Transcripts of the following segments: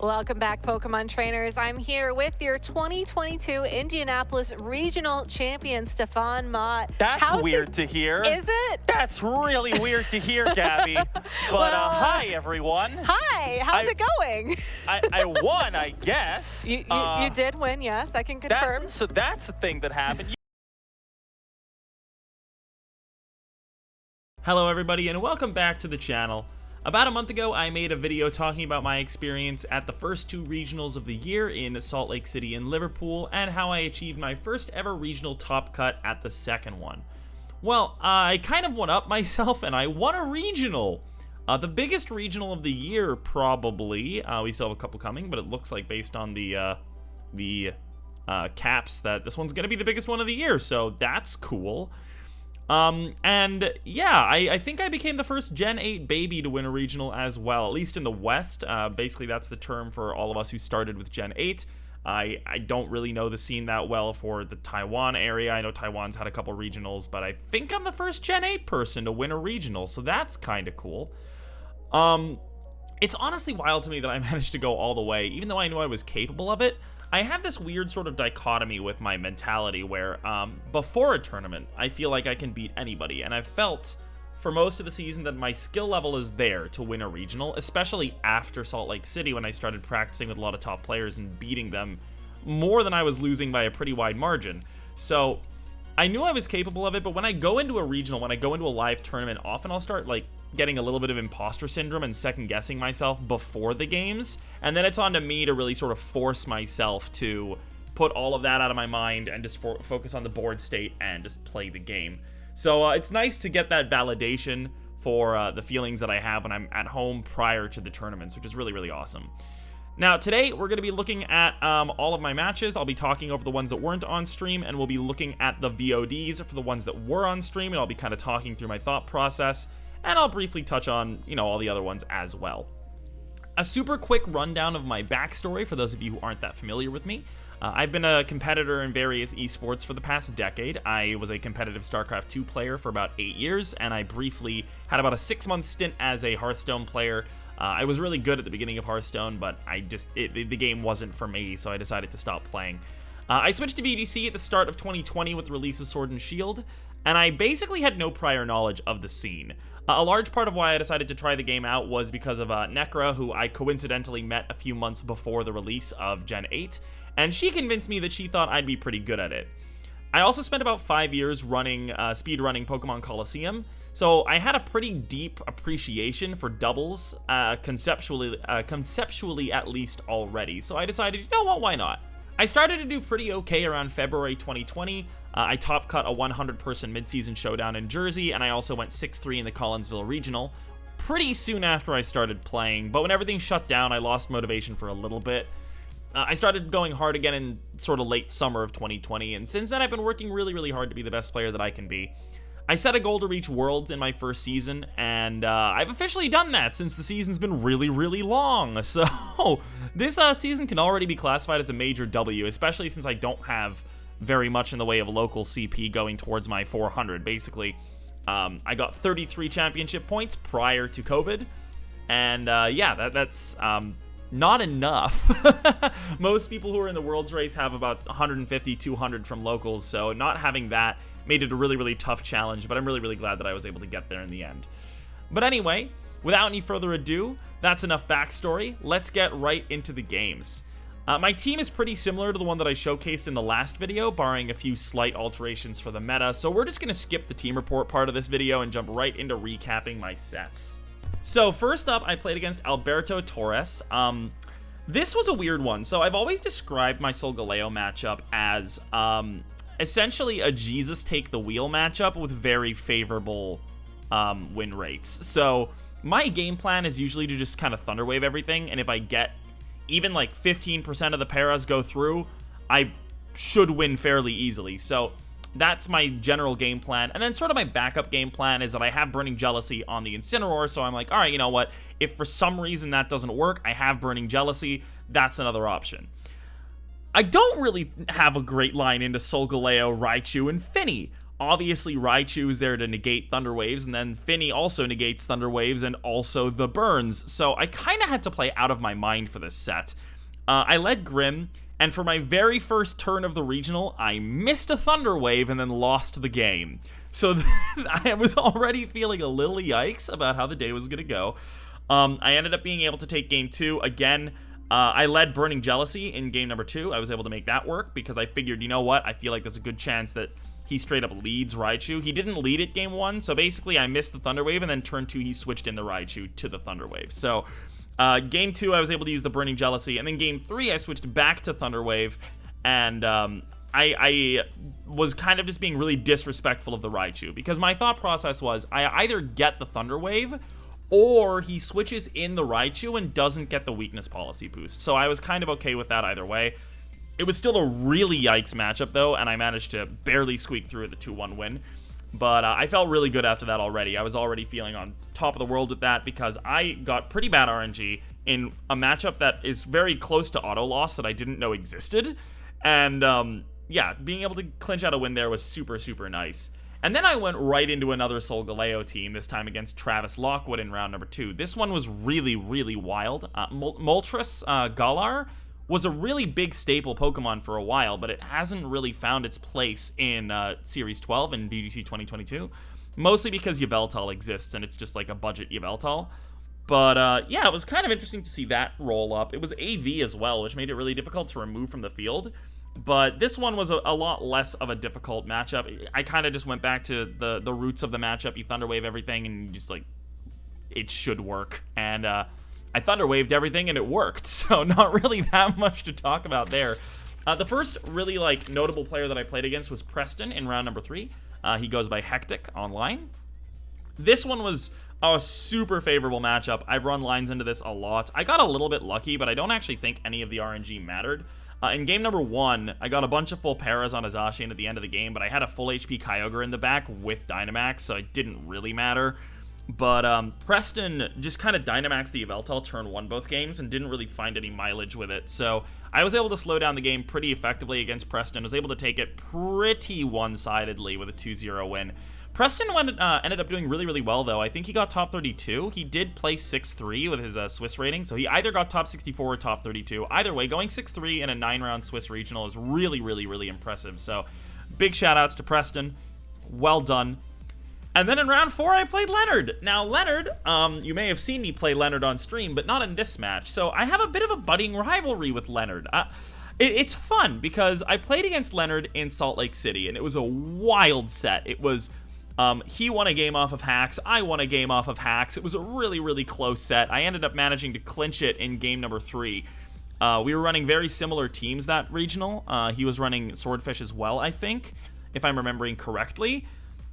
Welcome back, Pokemon trainers. I'm here with your 2022 Indianapolis Regional Champion, Stefan Mott. That's weird to hear. Is it? That's really weird to hear, Gabby. But Well, hi, everyone. Hi, how's it going? I won, I guess. You did win, yes, I can confirm. So that's the thing that happened. Hello everybody and welcome back to the channel. About a month ago, I made a video talking about my experience at the first two regionals of the year in Salt Lake City and Liverpool, and how I achieved my first ever regional top cut at the second one. Well, I kind of one-upped myself and I won a regional. The biggest regional of the year, probably. We still have a couple coming, but it looks like based on the caps that this one's going to be the biggest one of the year, so that's cool. And yeah, I think I became the first Gen 8 baby to win a regional as well, at least in the West. Basically, that's the term for all of us who started with Gen 8. I don't really know the scene that well for the Taiwan area. I know Taiwan's had a couple regionals, but I think I'm the first Gen 8 person to win a regional, so that's kind of cool. It's honestly wild to me that I managed to go all the way, even though I knew I was capable of it. I have this weird sort of dichotomy with my mentality where before a tournament, I feel like I can beat anybody, and I've felt for most of the season that my skill level is there to win a regional, especially after Salt Lake City when I started practicing with a lot of top players and beating them more than I was losing by a pretty wide margin. So I knew I was capable of it, but when I go into a regional, when I go into a live tournament, often I'll start like getting a little bit of imposter syndrome and second guessing myself before the games, and then it's on to me to really sort of force myself to put all of that out of my mind and just focus on the board state and just play the game. So it's nice to get that validation for the feelings that I have when I'm at home prior to the tournaments, which is really awesome. Now, today, we're going to be looking at all of my matches. I'll be talking over the ones that weren't on stream, and we'll be looking at the VODs for the ones that were on stream, and I'll be kind of talking through my thought process, and I'll briefly touch on, all the other ones as well. A super quick rundown of my backstory for those of you who aren't that familiar with me. I've been a competitor in various esports for the past decade. I was a competitive StarCraft 2 player for about 8 years, and I briefly had about a 6-month stint as a Hearthstone player. I was really good at the beginning of Hearthstone, but the game wasn't for me, so I decided to stop playing. I switched to BGC at the start of 2020 with the release of Sword and Shield, and I basically had no prior knowledge of the scene. A large part of why I decided to try the game out was because of Necra, who I coincidentally met a few months before the release of Gen 8, and she convinced me that she thought I'd be pretty good at it. I also spent about 5 years speedrunning Pokemon Coliseum, so I had a pretty deep appreciation for doubles, conceptually at least already, so I decided, you know what, why not? I started to do pretty okay around February 2020. I top cut a 100-person mid-season showdown in Jersey, and I also went 6-3 in the Collinsville Regional pretty soon after I started playing, but when everything shut down, I lost motivation for a little bit. I started going hard again in sort of late summer of 2020, and since then I've been working really hard to be the best player that I can be. I set a goal to reach Worlds in my first season, and I've officially done that since the season's been really long. So this season can already be classified as a major W, especially since I don't have very much in the way of local CP going towards my 400. Basically, I got 33 championship points prior to COVID, and yeah, that's not enough. Most people who are in the Worlds race have about 150, 200 from locals, so not having that made it a really tough challenge, but I'm really glad that I was able to get there in the end. But anyway, without any further ado, that's enough backstory. Let's get right into the games. My team is pretty similar to the one that I showcased in the last video, barring a few slight alterations for the meta, so we're just going to skip the team report part of this video and jump right into recapping my sets. So first up, I played against Alberto Torres. This was a weird one. So I've always described my Solgaleo matchup as essentially a Jesus take the wheel matchup with very favorable win rates. So my game plan is usually to just kind of Thunderwave everything, and if I get even like 15% of the paras go through, I should win fairly easily. So that's my general game plan. And then sort of my backup game plan is that I have Burning Jealousy on the Incineroar, so I'm like, all right, you know what? If for some reason that doesn't work, I have Burning Jealousy. That's another option. I don't really have a great line into Solgaleo, Raichu, and Finny. Obviously, Raichu is there to negate Thunder Waves, and then Finny also negates Thunder Waves and also the burns. So I kind of had to play out of my mind for this set. I led Grim, and for my very first turn of the regional, I missed a Thunder Wave and then lost the game. So I was already feeling a little yikes about how the day was going to go. I ended up being able to take game 2 again. I led Burning Jealousy in game number 2. I was able to make that work because I figured, you know what, I feel like there's a good chance that he straight up leads Raichu. He didn't lead it game 1, so basically I missed the Thunder Wave, and then turn 2 he switched in the Raichu to the Thunder Wave. So game 2 I was able to use the Burning Jealousy, and then game 3 I switched back to Thunder Wave, and I was kind of just being really disrespectful of the Raichu, because my thought process was I either get the Thunder Wave or he switches in the Raichu and doesn't get the weakness policy boost. So I was kind of okay with that either way. It was still a really yikes matchup, though, and I managed to barely squeak through the 2-1 win. But I felt really good after that already. I was already feeling on top of the world with that because I got pretty bad RNG in a matchup that is very close to auto loss that I didn't know existed. And yeah, being able to clinch out a win there was super, super nice. And then I went right into another Solgaleo team, this time against Travis Lockwood in round number 2. This one was really, really wild. Moltres Galar was a really big staple Pokemon for a while, but it hasn't really found its place in Series 12 in VGC 2022, mostly because Yveltal exists, and it's just like a budget Yveltal. But yeah, it was kind of interesting to see that roll up. It was AV as well, which made it really difficult to remove from the field. But this one was a lot less of a difficult matchup. I kind of just went back to the roots of the matchup. You Thunder Wave everything, and just like, it should work. And I Thunder Waved everything, and it worked. So not really that much to talk about there. The first really like notable player that I played against was Preston in round number 3. He goes by Hectic online. This one was a super favorable matchup. I've run lines into this a lot. I got a little bit lucky, but I don't actually think any of the RNG mattered. In game number 1, I got a bunch of full paras on Azacian at the end of the game, but I had a full HP Kyogre in the back with Dynamax, so it didn't really matter. But Preston just kind of Dynamaxed the Yveltal turn 1 both games and didn't really find any mileage with it. So I was able to slow down the game pretty effectively against Preston. Was able to take it pretty one-sidedly with a 2-0 win. Preston ended up doing really, really well, though. I think he got top 32. He did play 6-3 with his Swiss rating, so he either got top 64 or top 32. Either way, going 6-3 in a 9-round Swiss regional is really, really, really impressive. So big shout-outs to Preston. Well done. And then in round 4, I played Leonard. Now, Leonard, you may have seen me play Leonard on stream, but not in this match. So I have a bit of a budding rivalry with Leonard. It's fun because I played against Leonard in Salt Lake City, and it was a wild set. It was... he won a game off of hacks. I won a game off of hacks. It was a really, really close set. I ended up managing to clinch it in game number 3. We were running very similar teams that regional. He was running Swordfish as well, I think, if I'm remembering correctly.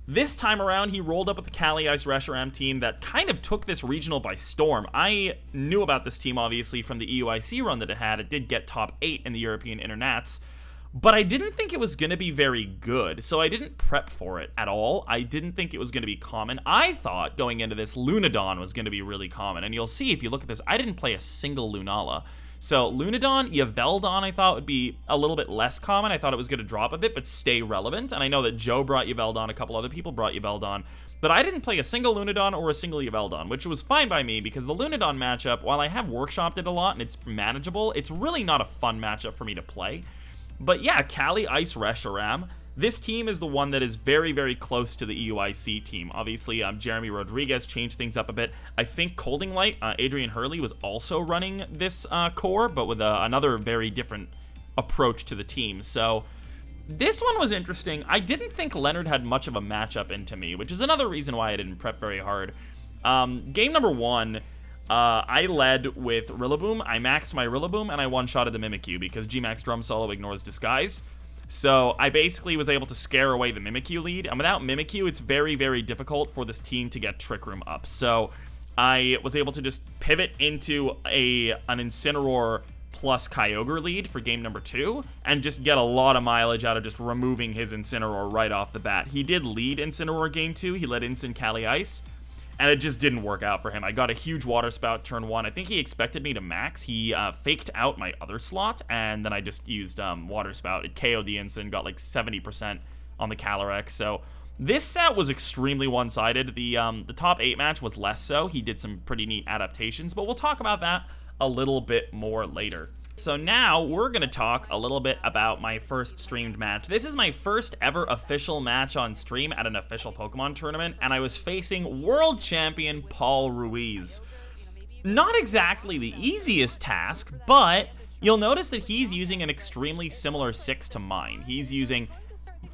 This time around, he rolled up with the Cali Ice Reshiram team that kind of took this regional by storm. I knew about this team, obviously, from the EUIC run that it had. It did get top 8 in the European Internats. But I didn't think it was going to be very good, so I didn't prep for it at all. I didn't think it was going to be common. I thought, going into this, Lunadon was going to be really common, and you'll see if you look at this, I didn't play a single Lunala. So Lunadon, Yveldon I thought would be a little bit less common. I thought it was going to drop a bit, but stay relevant, and I know that Joe brought Yveldon, a couple other people brought Yveldon, but I didn't play a single Lunadon or a single Yveldon, which was fine by me, because the Lunadon matchup, while I have workshopped it a lot and it's manageable, it's really not a fun matchup for me to play. But yeah, Cali Ice Reshiram. This team is the one that is very, very close to the EUIC team. Obviously, Jeremy Rodriguez changed things up a bit. I think Colding Light, Adrian Hurley, was also running this core, but with another very different approach to the team. So this one was interesting. I didn't think Leonard had much of a matchup into me, which is another reason why I didn't prep very hard. Game number 1... I led with Rillaboom. I maxed my Rillaboom, and I one-shotted the Mimikyu because G-Max Drum Solo ignores Disguise. So I basically was able to scare away the Mimikyu lead, and without Mimikyu, it's very, very difficult for this team to get Trick Room up. So I was able to just pivot into an Incineroar plus Kyogre lead for game number 2, and just get a lot of mileage out of just removing his Incineroar right off the bat. He did lead Incineroar game 2. He led Instant Cali Ice. And it just didn't work out for him. I got a huge Water Spout turn 1. I think he expected me to max. He faked out my other slot, and then I just used Water Spout. It KO'd the instant, got like 70% on the Calyrex. So this set was extremely one-sided. The top 8 match was less so. He did some pretty neat adaptations, but we'll talk about that a little bit more later. So now we're going to talk a little bit about my first streamed match. This is my first ever official match on stream at an official Pokemon tournament, and I was facing world champion Paul Ruiz. Not exactly the easiest task, but you'll notice that he's using an extremely similar 6 to mine. He's using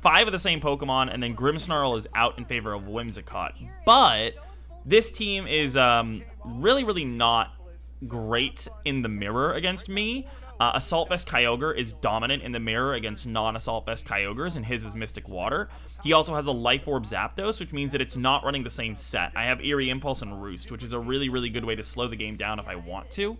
5 of the same Pokemon, and then Grimmsnarl is out in favor of Whimsicott. But this team is really not great in the mirror against me. Assault Vest Kyogre is dominant in the mirror against non-Assault Vest Kyogres, and his is Mystic Water. He also has a Life Orb Zapdos, which means that it's not running the same set. I have Eerie Impulse and Roost, which is a really good way to slow the game down if I want to.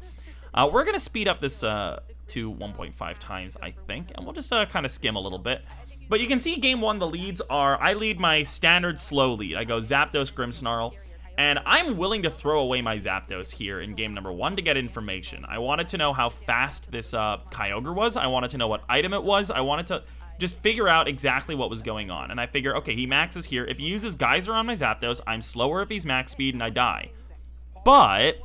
We're going to speed up this to 1.5 times, I think, and we'll just kind of skim a little bit. But you can see game 1, the leads are, I lead my standard slow lead. I go Zapdos, Grimmsnarl, and I'm willing to throw away my Zapdos here in game number 1 to get information. I wanted to know how fast this Kyogre was. I wanted to know what item it was. I wanted to just figure out exactly what was going on. And I figure, okay, he maxes here. If he uses Geyser on my Zapdos, I'm slower if he's max speed and I die. But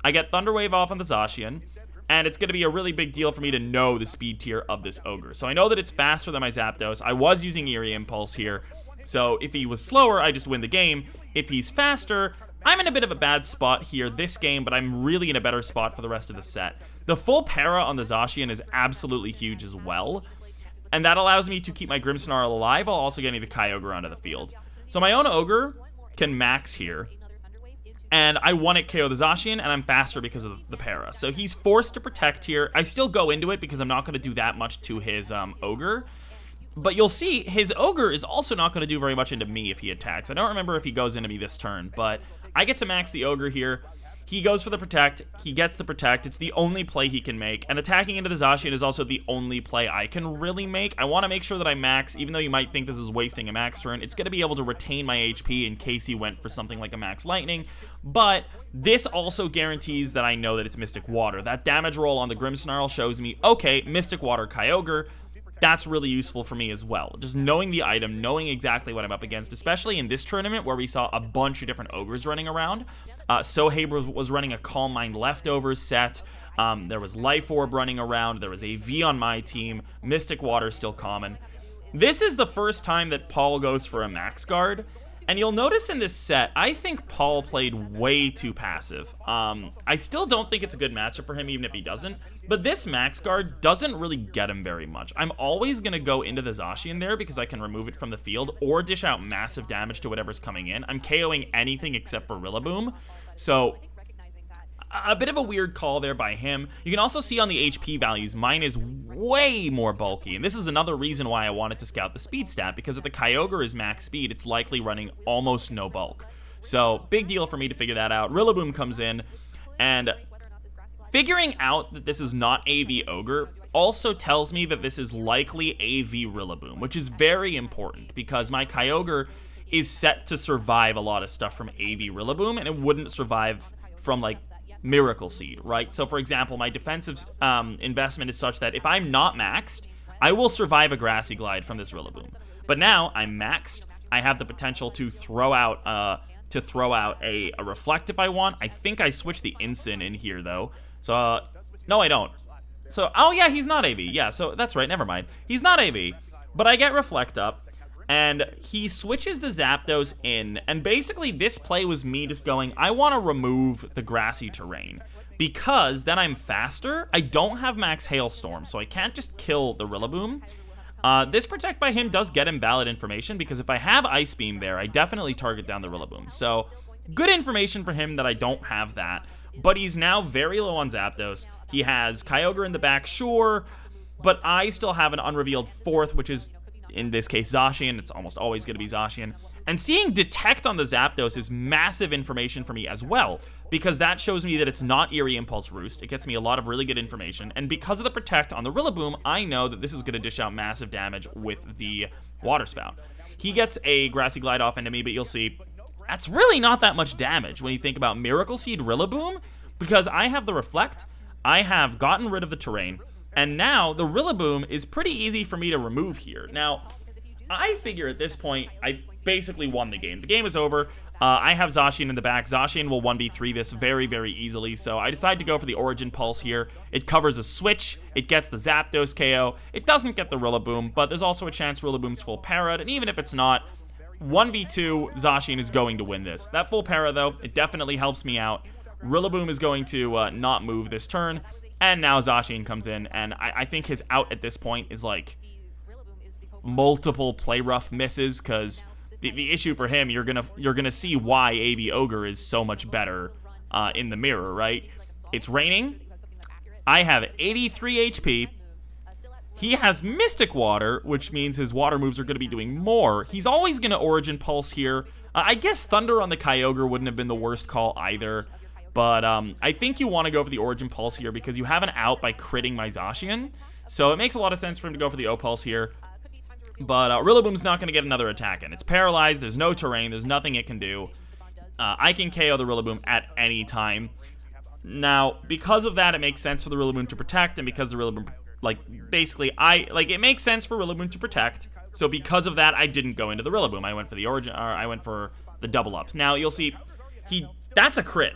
I get Thunder Wave off on the Zacian, and it's going to be a really big deal for me to know the speed tier of this Ogre. So I know that it's faster than my Zapdos. I was using Eerie Impulse here, so if he was slower, I just win the game. If he's faster, I'm in a bit of a bad spot here this game, but I'm really in a better spot for the rest of the set. The full para on the Zacian is absolutely huge as well, and that allows me to keep my Grimmsnarl alive while also getting the Kyogre onto the field. So my own Ogre can max here, and I one-hit KO the Zacian, and I'm faster because of the para. So he's forced to protect here. I still go into it because I'm not going to do that much to his Ogre. But you'll see, his Ogre is also not going to do very much into me if he attacks. I don't remember if he goes into me this turn, but I get to max the Ogre here. He goes for the Protect. He gets the Protect. It's the only play he can make. And attacking into the Zacian is also the only play I can really make. I want to make sure that I max, even though you might think this is wasting a max turn. It's going to be able to retain my HP in case he went for something like a Max Lightning. But this also guarantees that I know that it's Mystic Water. That damage roll on the Grimmsnarl shows me, okay, Mystic Water Kyogre. That's really useful for me as well. Just knowing the item, knowing exactly what I'm up against, especially in this tournament where we saw a bunch of different Ogres running around. Sohabe was running a Calm Mind Leftovers set. There was Life Orb running around. There was AV on my team. Mystic Water still common. This is the first time that Paul goes for a Max Guard. And you'll notice in this set, I think Paul played way too passive. I still don't think it's a good matchup for him, even if he doesn't. But this Max Guard doesn't really get him very much. I'm always going to go into the Zacian there because I can remove it from the field or dish out massive damage to whatever's coming in. I'm KOing anything except for Rillaboom. So a bit of a weird call there by him. You can also see on the HP values, mine is way more bulky. And this is another reason why I wanted to scout the speed stat, because if the Kyogre is max speed, it's likely running almost no bulk. So big deal for me to figure that out. Rillaboom comes in, and figuring out that this is not AV Ogre also tells me that this is likely AV Rillaboom, which is very important because my Kyogre is set to survive a lot of stuff from AV Rillaboom, and it wouldn't survive from, like, Miracle Seed, right? So, for example, my defensive investment is such that if I'm not maxed, I will survive a Grassy Glide from this Rillaboom. But now I'm maxed. I have the potential to throw out a Reflect if I want. I think I switched the Incin in here, though. So, no, I don't. So, oh, yeah, he's not AV. Yeah, so that's right. Never mind. He's not AV. But I get Reflect up, and he switches the Zapdos in, and basically this play was me just going, I want to remove the grassy terrain, because then I'm faster. I don't have max Hailstorm, so I can't just kill the Rillaboom. This Protect by him does get him valid information, because if I have Ice Beam there, I definitely target down the Rillaboom. So, good information for him that I don't have that, but he's now very low on Zapdos. He has Kyogre in the back, sure, but I still have an unrevealed fourth, which is, in this case, Zacian. It's almost always going to be Zacian. And seeing Detect on the Zapdos is massive information for me as well, because that shows me that it's not Eerie Impulse Roost. It gets me a lot of really good information, and because of the Protect on the Rillaboom, I know that this is going to dish out massive damage with the Water Spout. He gets a Grassy Glide off into me, but you'll see, that's really not that much damage when you think about Miracle Seed Rillaboom, because I have the Reflect, I have gotten rid of the terrain, and now the Rillaboom is pretty easy for me to remove here. Now, I figure at this point, I basically won the game. The game is over. I have Zacian in the back. Zacian will 1v3 this very, very easily, so I decide to go for the Origin Pulse here. It covers a switch, it gets the Zapdos KO, it doesn't get the Rillaboom, but there's also a chance Rillaboom's full para'd, and even if it's not, 1v2, Zacian is going to win this. That full para, though, it definitely helps me out. Rillaboom is going to not move this turn, and now Zacian comes in, and I think his out at this point is like multiple play rough misses, because the issue for him, you're gonna see why AV Ogre is so much better in the mirror, right? It's raining. I have 83 HP. He has Mystic Water, which means his water moves are going to be doing more. He's always going to Origin Pulse here. I guess Thunder on the Kyogre wouldn't have been the worst call either. But I think you want to go for the Origin Pulse here because you have an out by critting my Zacian. So it makes a lot of sense for him to go for the O-Pulse here. But Rillaboom's not going to get another attack in. It's paralyzed. There's no terrain. There's nothing it can do. I can KO the Rillaboom at any time. Now, because of that, it makes sense for the Rillaboom to protect, and because the Rillaboom, basically, it makes sense for Rillaboom to protect. So because of that, I didn't go into the Rillaboom. I went for the Origin, or I went for the double up. Now, you'll see, that's a crit.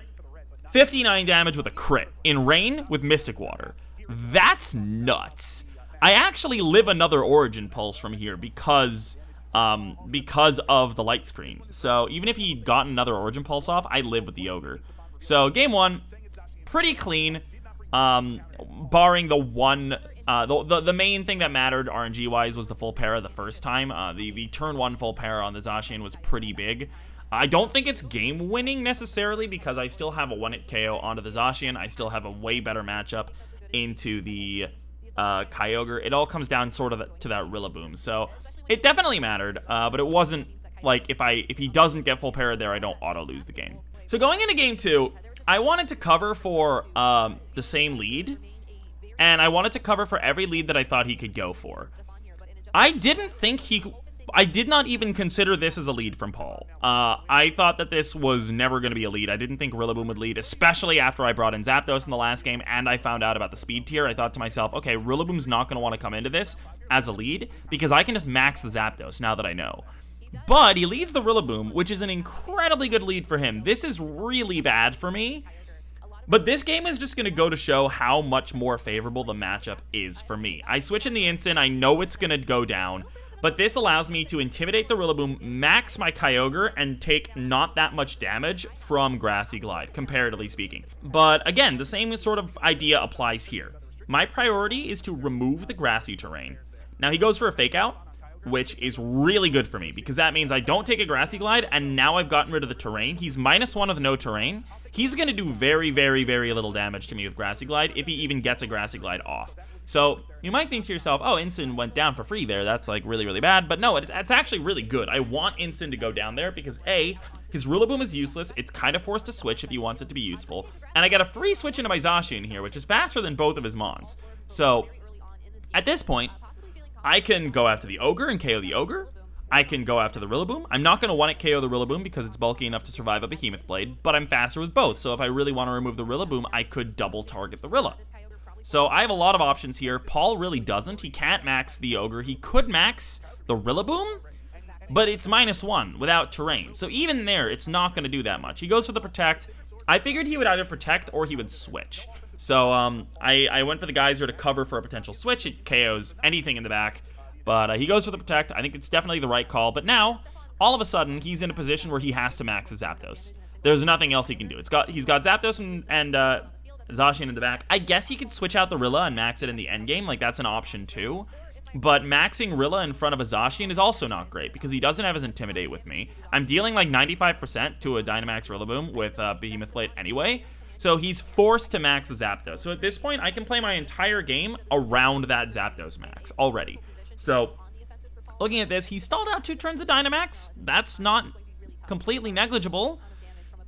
59 damage with a crit in rain with Mystic Water. That's nuts. I actually live another Origin Pulse from here because of the light screen. So even if he'd gotten another Origin Pulse off, I live with the Ogre. So game one, pretty clean, barring the one, the main thing that mattered RNG-wise was the full para the first time. The turn one full para on the Zacian was pretty big. I don't think it's game-winning necessarily because I still have a one-hit KO onto the Zacian. I still have a way better matchup into the Kyogre. It all comes down sort of to that Rillaboom. So it definitely mattered, but it wasn't like if he doesn't get full para there, I don't auto-lose the game. So going into game two, I wanted to cover for the same lead, and I wanted to cover for every lead that I thought he could go for. I did not even consider this as a lead from Paul. I thought that this was never going to be a lead. I didn't think Rillaboom would lead, especially after I brought in Zapdos in the last game and I found out about the speed tier. I thought to myself, okay, Rillaboom's not going to want to come into this as a lead because I can just max the Zapdos now that I know. But he leads the Rillaboom, which is an incredibly good lead for him. This is really bad for me. But this game is just going to go to show how much more favorable the matchup is for me. I switch in the instant. I know it's going to go down. But this allows me to intimidate the Rillaboom, max my Kyogre, and take not that much damage from Grassy Glide, comparatively speaking. But again, the same sort of idea applies here. My priority is to remove the grassy terrain. Now he goes for a Fake Out, which is really good for me, because that means I don't take a Grassy Glide, and now I've gotten rid of the terrain. He's -1 with no terrain. He's going to do very, very, very little damage to me with Grassy Glide, if he even gets a Grassy Glide off. So, you might think to yourself, oh, Instant went down for free there, that's like really, really bad, but no, it's actually really good. I want Instant to go down there, because A, his Rillaboom is useless, it's kind of forced to switch if he wants it to be useful, and I get a free switch into my Zacian here, which is faster than both of his Mons. So, at this point, I can go after the Ogre and KO the Ogre. I can go after the Rillaboom. I'm not going to one-hit KO the Rillaboom because it's bulky enough to survive a Behemoth Blade, but I'm faster with both, so if I really want to remove the Rillaboom, I could double target the Rilla. So I have a lot of options here. Paul really doesn't. He can't max the Ogre. He could max the Rillaboom, but it's -1 without terrain. So even there, it's not going to do that much. He goes for the Protect. I figured he would either Protect or he would Switch. So I went for the Geyser to cover for a potential switch. It KOs anything in the back. But he goes for the Protect. I think it's definitely the right call. But now, all of a sudden, he's in a position where he has to max his Zapdos. There's nothing else he can do. He's got Zapdos and Zacian in the back. I guess he could switch out the Rilla and max it in the endgame. Like, that's an option too. But maxing Rilla in front of a Zacian is also not great because he doesn't have his Intimidate with me. I'm dealing like 95% to a Dynamax Rillaboom with Behemoth Blade anyway. So he's forced to max a Zapdos. So at this point, I can play my entire game around that Zapdos max already. So looking at this, he stalled out 2 turns of Dynamax. That's not completely negligible.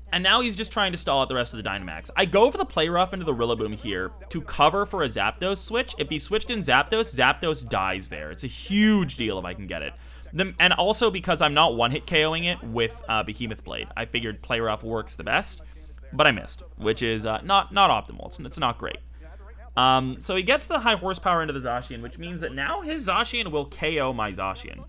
And now he's just trying to stall out the rest of the Dynamax. I go for the Play Rough into the Rillaboom here to cover for a Zapdos switch. If he switched in Zapdos, Zapdos dies there. It's a huge deal if I can get it. And also because I'm not one-hit KOing it with Behemoth Blade. I figured Play Rough works the best, but I missed, which is not optimal. It's not great. So he gets the high horsepower into the Zacian, which means that now his Zacian will KO my Zacian.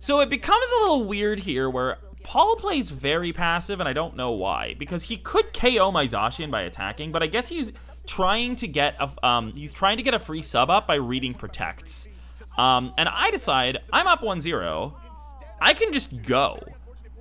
So it becomes a little weird here where Paul plays very passive, and I don't know why, because he could KO my Zacian by attacking, but I guess he's trying to get a free sub up by reading protects. And I decide I'm up 1-0. I can just go.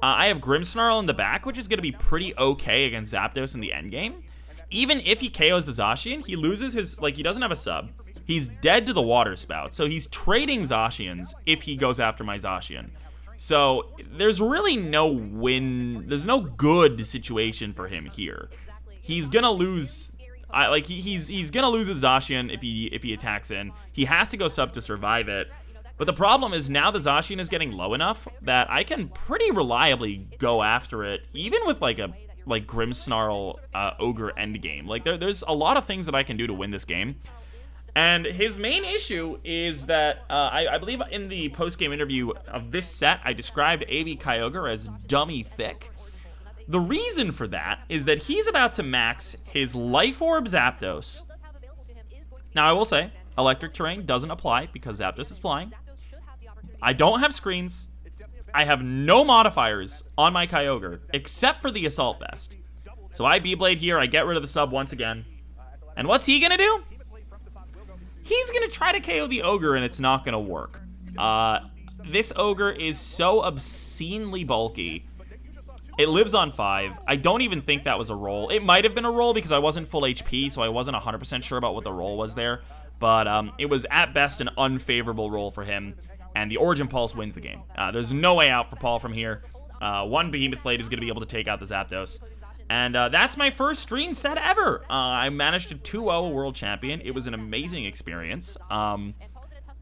I have Grimmsnarl in the back, which is going to be pretty okay against Zapdos in the endgame. Even if he KOs the Zacian, he loses his, he doesn't have a sub. He's dead to the Water Spout, so he's trading Zacians if he goes after my Zacian. So there's really no win. There's no good situation for him here. He's gonna lose. He's gonna lose his Zacian if he attacks in. He has to go sub to survive it. But the problem is now the Zacian is getting low enough that I can pretty reliably go after it, even with a Grimmsnarl Ogre endgame. There's a lot of things that I can do to win this game. And his main issue is that, I believe in the post-game interview of this set, I described AV Kyogre as dummy thick. The reason for that is that he's about to max his Life Orb Zapdos. Now, I will say, electric terrain doesn't apply because Zapdos is flying. I don't have screens. I have no modifiers on my Kyogre, except for the Assault Vest. So I B-Blade here, I get rid of the sub once again. And what's he gonna do? He's going to try to KO the Ogre, and it's not going to work. This Ogre is so obscenely bulky. It lives on 5. I don't even think that was a roll. It might have been a roll because I wasn't full HP, so I wasn't 100% sure about what the roll was there. But it was, at best, an unfavorable roll for him, and the Origin Pulse wins the game. There's no way out for Paul from here. One Behemoth Blade is going to be able to take out the Zapdos. And that's my first stream set ever. I managed to 2-0 a world champion. It was an amazing experience. And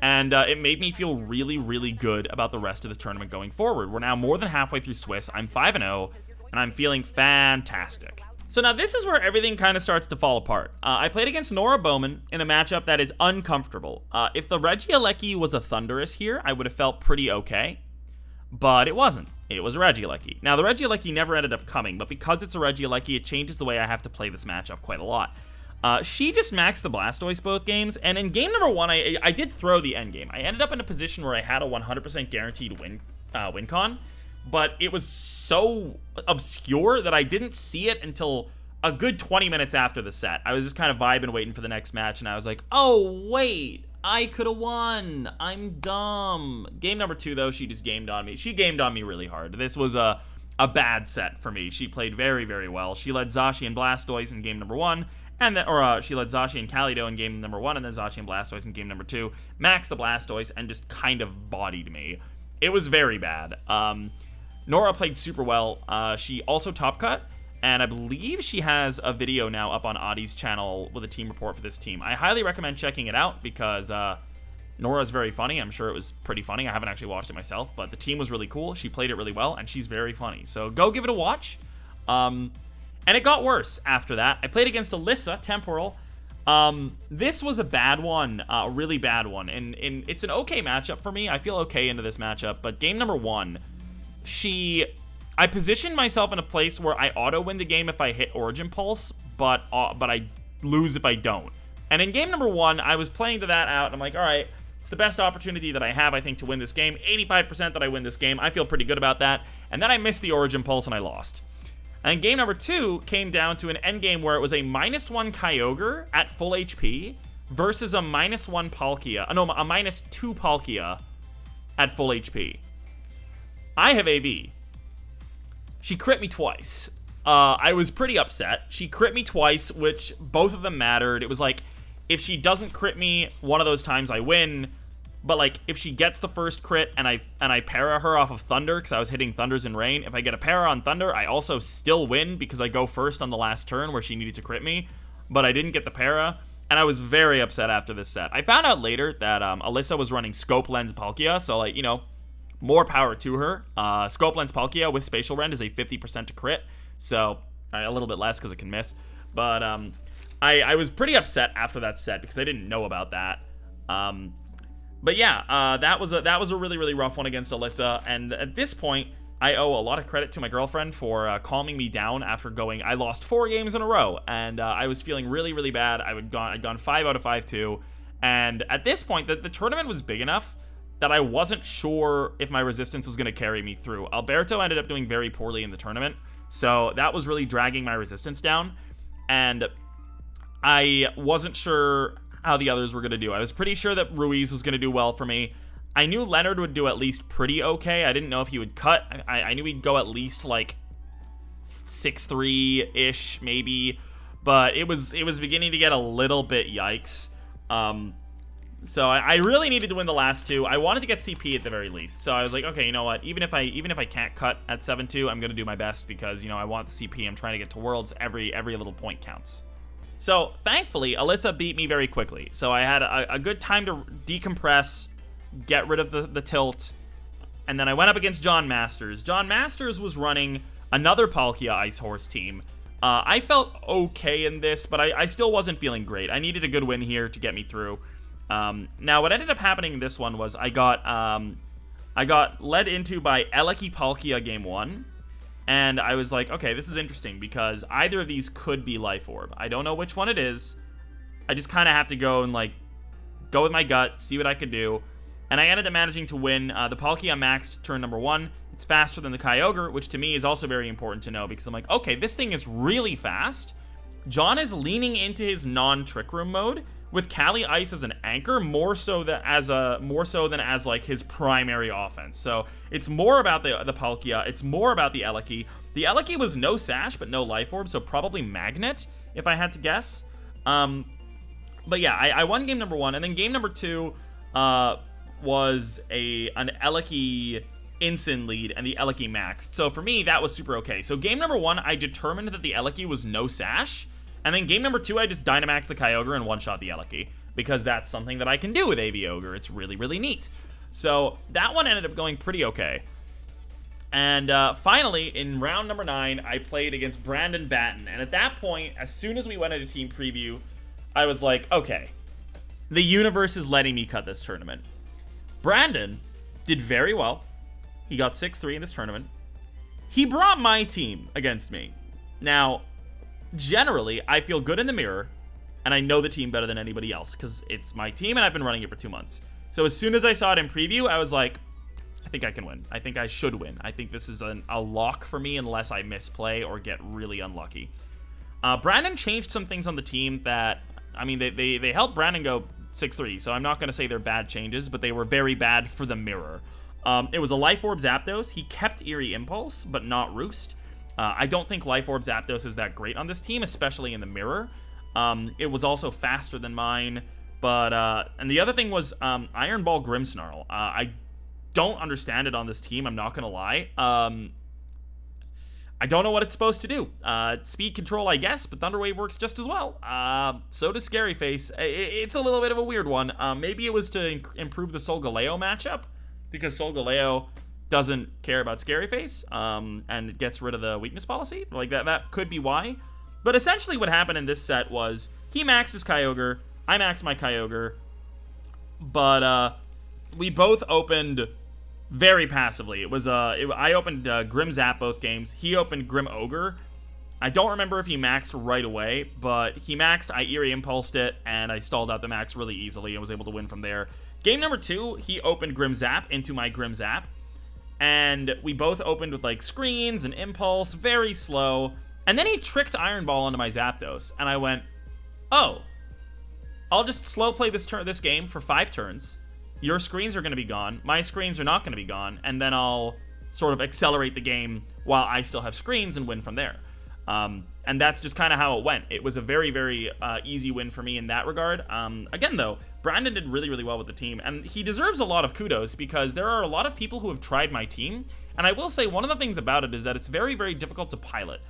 it made me feel really, really good about the rest of this tournament going forward. We're now more than halfway through Swiss. I'm 5-0, and I'm feeling fantastic. So now this is where everything kind of starts to fall apart. I played against Nora Bowman in a matchup that is uncomfortable. If the Regieleki was a Thundurus here, I would have felt pretty okay. But it wasn't. It was a Regieleki. Now, the Regieleki never ended up coming, but because it's a Regieleki, it changes the way I have to play this matchup quite a lot. She just maxed the Blastoise both games, and in game number 1, I did throw the endgame. I ended up in a position where I had a 100% guaranteed win con, but it was so obscure that I didn't see it until a good 20 minutes after the set. I was just kind of vibing, waiting for the next match, and I was like, oh, wait. I could have won. I'm dumb. Game number 2, though, she just gamed on me. She gamed on me really hard. This was a bad set for me. She played very, very well. She led Zacian and Blastoise in game number 1, and then, she led Zacian and Kalido in game number 1, and then Zacian and Blastoise in game number 2. Maxed the Blastoise and just kind of bodied me. It was very bad. Nora played super well. She also top cut. And I believe she has a video now up on Adi's channel with a team report for this team. I highly recommend checking it out because Nora's very funny. I'm sure it was pretty funny. I haven't actually watched it myself, but the team was really cool. She played it really well, and she's very funny. So go give it a watch. And it got worse after that. I played against Alyssa, Temporal. This was a bad one, a really bad one. And it's an okay matchup for me. I feel okay into this matchup. But game number 1, I positioned myself in a place where I auto-win the game if I hit Origin Pulse, but I lose if I don't. And in game number 1, I was playing to that out, and I'm like, all right, it's the best opportunity that I have, I think, to win this game. 85% that I win this game. I feel pretty good about that. And then I missed the Origin Pulse, and I lost. And game number 2 came down to an endgame where it was a -1 Kyogre at full HP versus a -1 Palkia. No, a -2 Palkia at full HP. I have AV. She crit me twice. I was pretty upset. She crit me twice, which both of them mattered. It was like, if she doesn't crit me one of those times, I win. But if she gets the first crit and I para her off of Thunder, because I was hitting Thunders and Rain, if I get a para on Thunder, I also still win because I go first on the last turn where she needed to crit me. But I didn't get the para, and I was very upset after this set. I found out later that Alyssa was running Scope Lens Palkia, so more power to her. Scope Lens Palkia with Spatial Rend is a 50% to crit, so a little bit less because it can miss. But I was pretty upset after that set because I didn't know about that. But yeah, that was a really, really rough one against Alyssa. And at this point, I owe a lot of credit to my girlfriend for calming me down after I lost 4 games in a row, and I was feeling really, really bad. I'd gone 5 out of 5 too. And at this point, the tournament was big enough that I wasn't sure if my resistance was going to carry me through. Alberto ended up doing very poorly in the tournament, so that was really dragging my resistance down, and I wasn't sure how the others were going to do. I was pretty sure that Ruiz was going to do well for me. I knew Leonard would do at least pretty okay. I didn't know if he would cut. I knew he'd go at least like 6-3-ish maybe, but it was beginning to get a little bit yikes. So I really needed to win the last two. I wanted to get CP at the very least. So I was like, okay, you know what? Even if I can't cut at 7-2, I'm gonna do my best because, you know, I want the CP. I'm trying to get to Worlds. Every little point counts. So thankfully, Alyssa beat me very quickly. So I had a good time to decompress, get rid of the tilt, and then I went up against John Masters. John Masters was running another Palkia Ice Horse team. I felt okay in this, but I still wasn't feeling great. I needed a good win here to get me through. Now, what ended up happening in this one was I got led into by Eleki Palkia game 1, and I was like, okay, this is interesting because either of these could be Life Orb. I don't know which one it is. I just kind of have to go and like go with my gut, see what I could do, and I ended up managing to win. The Palkia maxed turn number 1. It's faster than the Kyogre, which to me is also very important to know because I'm like, okay, this thing is really fast. John is leaning into his non-Trick Room mode with Cali Ice as an anchor, more so than as like his primary offense. So it's more about the Palkia, it's more about the Eleki. The Eleki was no Sash, but no Life Orb, so probably Magnet, if I had to guess. But yeah, I won game number 1, and then game number 2 was an Eleki instant lead, and the Eleki maxed. So for me, that was super okay. So game number 1, I determined that the Eleki was no Sash, and then game number 2, I just Dynamaxed the Kyogre and one-shot the Eleki, because that's something that I can do with AV Ogre. It's really, really neat. So that one ended up going pretty okay. And finally, in round number 9, I played against Brandon Batten, and at that point, as soon as we went into team preview, I was like, okay, the universe is letting me cut this tournament. Brandon did very well. He got 6-3 in this tournament. He brought my team against me. Now, generally, I feel good in the mirror, and I know the team better than anybody else, because it's my team, and I've been running it for 2 months. So as soon as I saw it in preview, I was like, I think I can win. I think I should win. I think this is a lock for me unless I misplay or get really unlucky. Brandon changed some things on the team that, I mean, they helped Brandon go 6-3, so I'm not going to say they're bad changes, but they were very bad for the mirror. It was a Life Orb Zapdos. He kept Eerie Impulse, but not Roost. I don't think Life Orb Zapdos is that great on this team, especially in the mirror. It was also faster than mine, but and the other thing was Iron Ball Grimmsnarl. I don't understand it on this team, I'm not gonna lie. I don't know what it's supposed to do. Speed control, I guess, but Thunder Wave works just as well. So does Scary Face. It's a little bit of a weird one. Maybe it was to improve the Solgaleo matchup, because Solgaleo doesn't care about Scary Face, and it gets rid of the weakness policy. Like, that could be why. But essentially what happened in this set was he maxed his Kyogre, I maxed my Kyogre, but we both opened very passively. It was I opened Grim Zap both games. He opened Grim Ogre. I don't remember if he maxed right away, but he maxed, I Eerie Impulsed it, and I stalled out the max really easily and was able to win from there. Game number 2, he opened Grim Zap into my Grim Zap, and we both opened with like screens and impulse, very slow, and then he tricked Iron Ball onto my Zapdos, and I went, oh, I'll just slow play this game for 5 turns. Your screens are going to be gone, my screens are not going to be gone, and then I'll sort of accelerate the game while I still have screens and win from there. And that's just kind of how it went. It was a very, very easy win for me in that regard. Again, though, Brandon did really, really well with the team, and he deserves a lot of kudos because there are a lot of people who have tried my team, and I will say one of the things about it is that it's very, very difficult to pilot.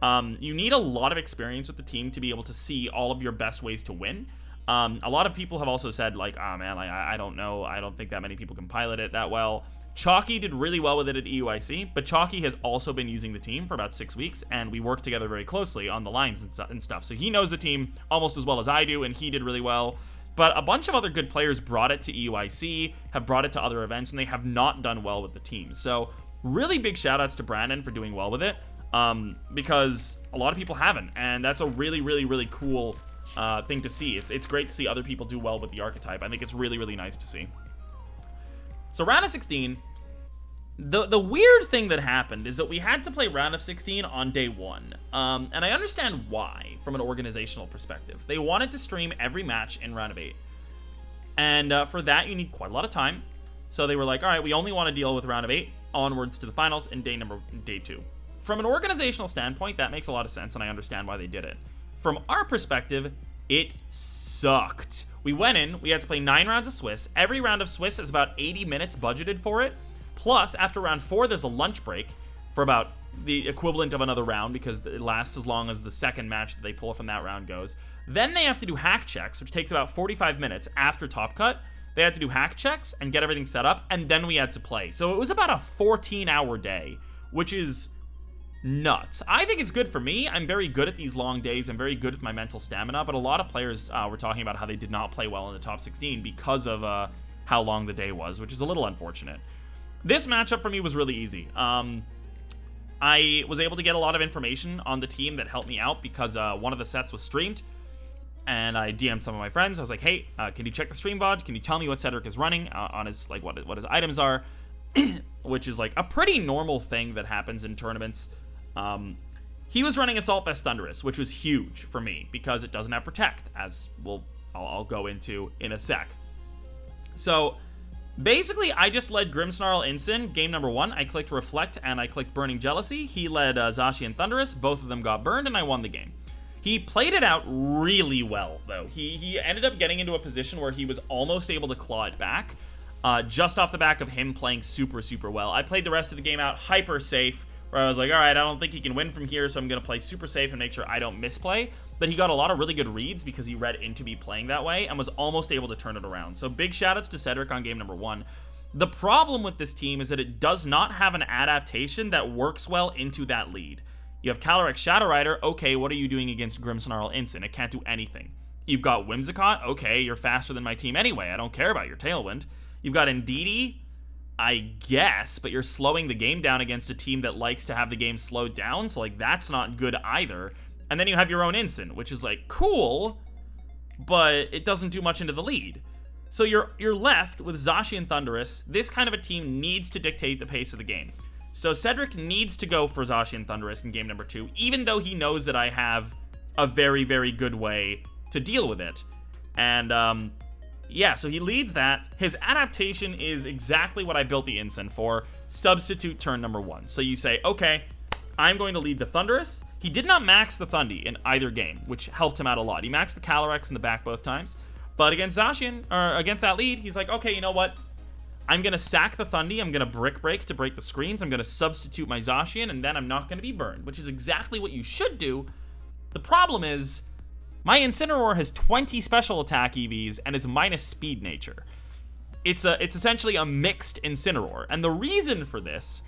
You need a lot of experience with the team to be able to see all of your best ways to win. A lot of people have also said, like, oh man, like, I don't know, I don't think that many people can pilot it that well. Chalky did really well with it at EUIC, but Chalky has also been using the team for about 6 weeks, and we work together very closely on the lines and stuff. So he knows the team almost as well as I do, and he did really well. But a bunch of other good players brought it to EUIC, have brought it to other events, and they have not done well with the team. So really big shout-outs to Brandon for doing well with it, because a lot of people haven't, and that's a really, really, really cool thing to see. It's great to see other people do well with the archetype. I think it's really, really nice to see. So round of 16, the weird thing that happened is that we had to play round of 16 on day 1. And I understand why from an organizational perspective. They wanted to stream every match in round of 8. And for that, you need quite a lot of time. So they were like, all right, we only want to deal with round of 8 onwards to the finals in day 2. From an organizational standpoint, that makes a lot of sense, and I understand why they did it. From our perspective, it sucked. We went in, we had to play 9 rounds of Swiss. Every round of Swiss is about 80 minutes budgeted for it. Plus, after round 4, there's a lunch break for about the equivalent of another round because it lasts as long as the second match that they pull from that round goes. Then they have to do hack checks, which takes about 45 minutes after Top Cut. They had to do hack checks and get everything set up, and then we had to play. So it was about a 14-hour day, which is nuts. I think it's good for me. I'm very good at these long days. I'm very good with my mental stamina, but a lot of players were talking about how they did not play well in the top 16 because of how long the day was, which is a little unfortunate. This matchup for me was really easy. I was able to get a lot of information on the team that helped me out because one of the sets was streamed, and I DM'd some of my friends. I was like, hey, can you check the stream VOD? Can you tell me what Cedric is running on his, like, what his items are? Which is like a pretty normal thing that happens in tournaments. He was running Assault Vest Thunderous, which was huge for me because it doesn't have Protect, as I'll go into in a sec. So basically, I just led Grimmsnarl Ensign game number 1. I clicked Reflect and I clicked Burning Jealousy. He led Zacian Thunderous. Both of them got burned, and I won the game. He played it out really well, though. He ended up getting into a position where he was almost able to claw it back, just off the back of him playing super, super well. I played the rest of the game out hyper safe, where I was like, all right, I don't think he can win from here, so I'm going to play super safe and make sure I don't misplay. But he got a lot of really good reads because he read into me playing that way and was almost able to turn it around. So big shoutouts to Cedric on game number 1. The problem with this team is that it does not have an adaptation that works well into that lead. You have Calyrex Shadow Rider. Okay, what are you doing against Grimmsnarl Ensign? It can't do anything. You've got Whimsicott. Okay, you're faster than my team anyway. I don't care about your Tailwind. You've got Indeedee. I guess, but you're slowing the game down against a team that likes to have the game slowed down, so, like, that's not good either. And then you have your own Ensign, which is, like, cool, but it doesn't do much into the lead. So you're left with Zacian Thunderous. This kind of a team needs to dictate the pace of the game. So Cedric needs to go for Zacian Thunderous in game number 2, even though he knows that I have a very, very good way to deal with it. And, yeah, so he leads that. His adaptation is exactly what I built the Ensign for. Substitute turn number 1. So you say, okay, I'm going to lead the Thunderous. He did not max the Thundy in either game, which helped him out a lot. He maxed the Calyrex in the back both times. But against Zacian, or against that lead, he's like, okay, you know what? I'm going to sack the Thundy. I'm going to Brick Break to break the screens. I'm going to substitute my Zacian, and then I'm not going to be burned, which is exactly what you should do. The problem is, my Incineroar has 20 special attack EVs and is minus speed nature. It's essentially a mixed Incineroar. And the reason for this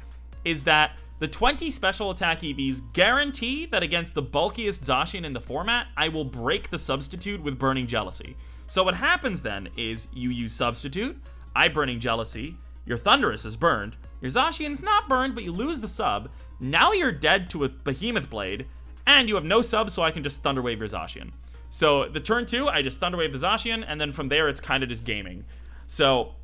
is that the 20 special attack EVs guarantee that against the bulkiest Zacian in the format, I will break the substitute with Burning Jealousy. So what happens then is you use substitute, I Burning Jealousy, your Thunderous is burned, your Zacian's not burned, but you lose the sub. Now you're dead to a Behemoth Blade, and you have no sub, so I can just Thunderwave your Zacian. So the turn 2, I just Thunderwave the Zacian, and then from there, it's kind of just gaming. So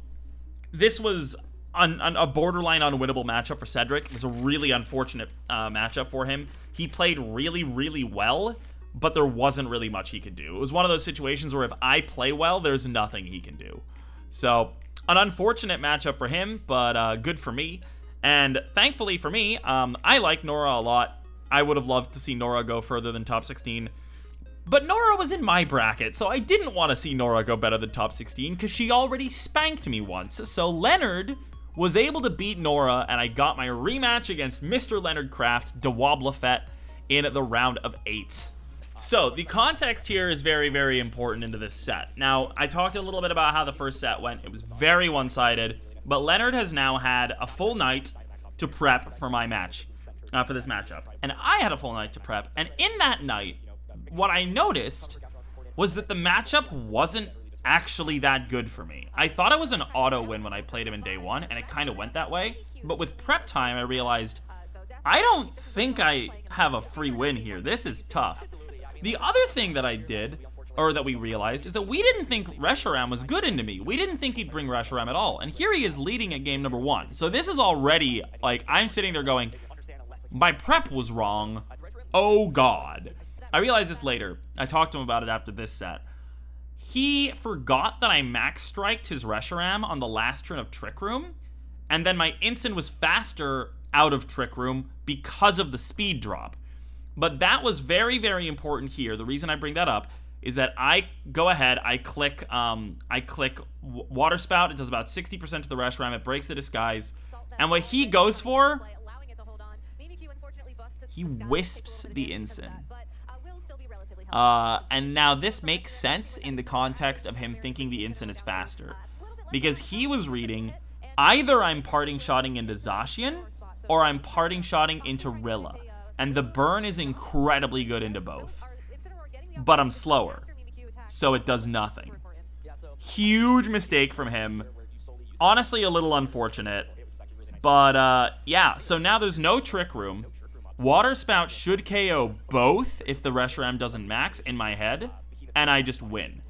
this was a borderline unwinnable matchup for Cedric. It was a really unfortunate matchup for him. He played really, really well, but there wasn't really much he could do. It was one of those situations where if I play well, there's nothing he can do. So an unfortunate matchup for him, but good for me. And thankfully for me, I like Nora a lot. I would have loved to see Nora go further than top 16. But Nora was in my bracket, so I didn't want to see Nora go better than top 16 because she already spanked me once. So Leonard was able to beat Nora, and I got my rematch against Mr. Leonard Craft, DeWablefet, in the round of 8. So the context here is very, very important into this set. Now, I talked a little bit about how the first set went. It was very one-sided, but Leonard has now had a full night to prep for my match, for this matchup. And I had a full night to prep, and in that night, what I noticed was that the matchup wasn't actually that good for me. I thought it was an auto win when I played him in day 1, and it kind of went that way. But with prep time, I realized, I don't think I have a free win here. This is tough. The other thing that I did or that we realized, is that we didn't think Reshiram was good into me. We didn't think he'd bring Reshiram at all. And here he is leading at game number 1. So this is already, like, I'm sitting there going, my prep was wrong. Oh, God. I realized this later. I talked to him about it after this set. He forgot that I max striked his Reshiram on the last turn of Trick Room, and then my instant was faster out of Trick Room because of the speed drop. But that was very, very important here. The reason I bring that up is that I go ahead, I click Water Spout. It does about 60% to the Reshiram. It breaks the disguise. And what he goes for, he wisps the Ensign. And now this makes sense in the context of him thinking the Ensign is faster. Because he was reading, either I'm parting shotting into Zacian, or I'm parting shotting into Rilla. And the burn is incredibly good into both. But I'm slower, so it does nothing. Huge mistake from him. Honestly, a little unfortunate. But, yeah, so now there's no Trick Room. Water Spout should KO both if the Reshiram doesn't max in my head, and I just win.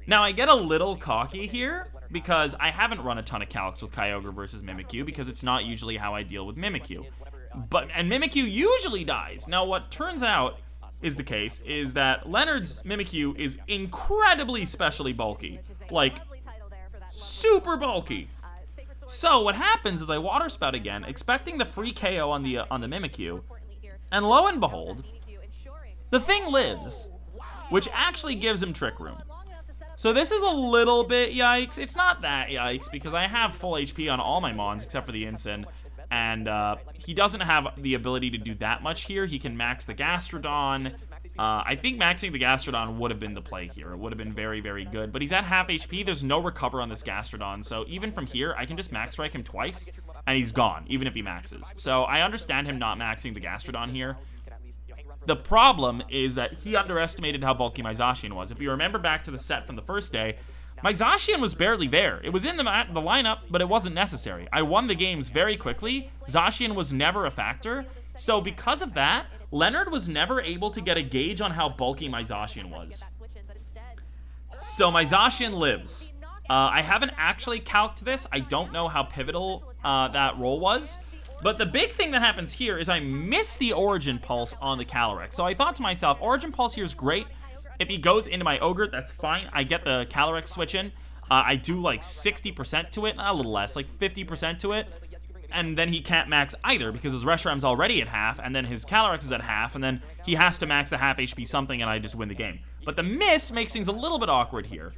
Now, I get a little cocky here, because I haven't run a ton of calcs with Kyogre versus Mimikyu, because it's not usually how I deal with Mimikyu. And Mimikyu usually dies. Now, what turns out is the case is that Leonard's Mimikyu is incredibly specially bulky. Like, super bulky. So what happens is I Water Spout again, expecting the free KO on the Mimikyu, and lo and behold, the thing lives, which actually gives him Trick Room. So this is a little bit yikes. It's not that yikes, because I have full HP on all my Mons except for the Ensign, and he doesn't have the ability to do that much here. He can max the Gastrodon. I think maxing the Gastrodon would have been the play here. It would have been very, very good, but he's at half HP. There's no recover on this Gastrodon, so even from here, I can just max strike him twice, and he's gone, even if he maxes. So I understand him not maxing the Gastrodon here. The problem is that he underestimated how bulky my Zacian was. If you remember back to the set from the first day, my Zacian was barely there. It was in the lineup, but it wasn't necessary. I won the games very quickly. Zacian was never a factor. So because of that, Leonard was never able to get a gauge on how bulky my Zacian was. So my Zacian lives. I haven't actually calced this. I don't know how pivotal that roll was. But the big thing that happens here is I miss the Origin Pulse on the Calyrex. So I thought to myself, Origin Pulse here is great. If he goes into my Ogre, that's fine. I get the Calyrex switch in. I do like 60% to it, a little less, like 50% to it. And then he can't max either because his Reshiram's already at half, and then his Calyrex is at half, and then he has to max a half HP something, and I just win the game. But the miss makes things a little bit awkward here.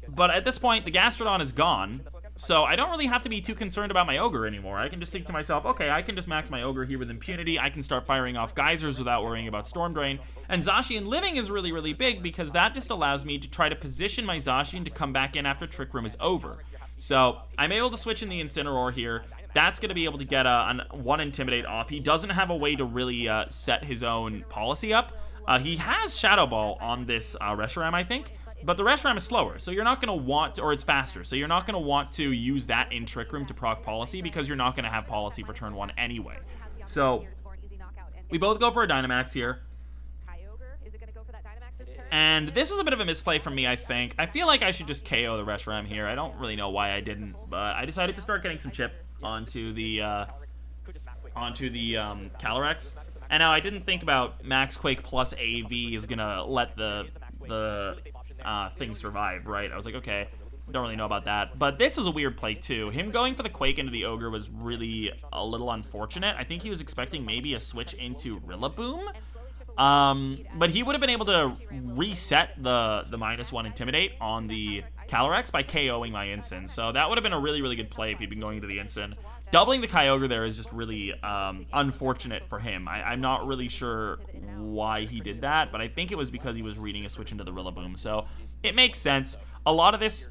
But at this point, the Gastrodon is gone, so I don't really have to be too concerned about my Ogre anymore. I can just think to myself, okay, I can just max my Ogre here with impunity. I can start firing off geysers without worrying about Storm Drain. And Zacian living is really, really big because that just allows me to try to position my Zacian to come back in after Trick Room is over. So I'm able to switch in the Incineroar here. That's going to be able to get one Intimidate off. He doesn't have a way to really set his own policy up. He has Shadow Ball on this Reshiram, I think. But the Reshiram is slower, so you're not going to want, or it's faster, so you're not going to want to use that in Trick Room to proc Policy because you're not going to have Policy for turn 1 anyway. So, we both go for a Dynamax here. And this was a bit of a misplay from me, I think. I feel like I should just KO the Reshiram here. I don't really know why I didn't, but I decided to start getting some chip onto the Calyrex. And now I didn't think about Max Quake plus AV is going to let the thing survive, right? I was like, okay, don't really know about that. But this was a weird play too. Him going for the Quake into the Ogre was really a little unfortunate. I think he was expecting maybe a switch into Rillaboom. But he would have been able to reset the -1 Intimidate on the Calyrex by KOing my Ensign. So that would have been a really, really good play if he'd been going into the Ensign. Doubling the Kyogre there is just really unfortunate for him. I'm not really sure why he did that, but I think it was because he was reading a switch into the Rillaboom. So it makes sense. A lot of this,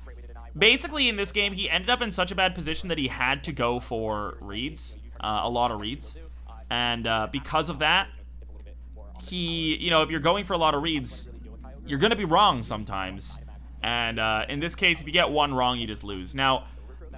basically in this game, he ended up in such a bad position that he had to go for reads, a lot of reads. And because of that, if you're going for a lot of reads, you're going to be wrong sometimes. And in this case, if you get one wrong, you just lose. Now,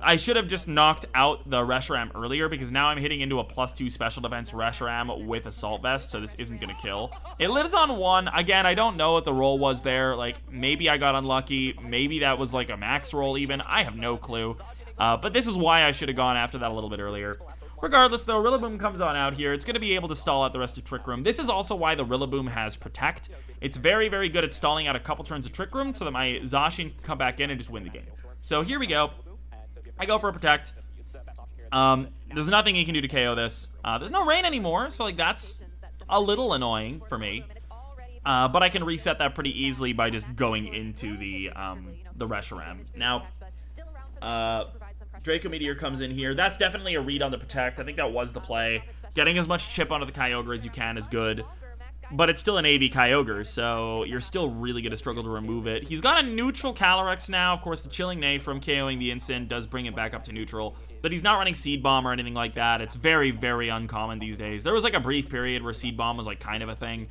I should have just knocked out the Reshiram earlier, because now I'm hitting into a +2 special defense Reshiram with Assault Vest, so this isn't going to kill. It lives on 1. Again, I don't know what the roll was there. Like, maybe I got unlucky. Maybe that was like a max roll even. I have no clue. But this is why I should have gone after that a little bit earlier. Regardless, though, Rillaboom comes on out here. It's going to be able to stall out the rest of Trick Room. This is also why the Rillaboom has Protect. It's very, very good at stalling out a couple turns of Trick Room so that my Zacian can come back in and just win the game. So here we go. I go for a Protect. There's nothing he can do to KO this. There's no rain anymore, so like that's a little annoying for me. But I can reset that pretty easily by just going into the Reshiram. Now, Draco Meteor comes in here. That's definitely a read on the Protect. I think that was the play. Getting as much chip onto the Kyogre as you can is good. But it's still an AV Kyogre, so you're still really going to struggle to remove it. He's got a neutral Calyrex now. Of course, the Chilling Neigh from KOing the Incin does bring it back up to neutral. But he's not running Seed Bomb or anything like that. It's very, very uncommon these days. There was like a brief period where Seed Bomb was like kind of a thing,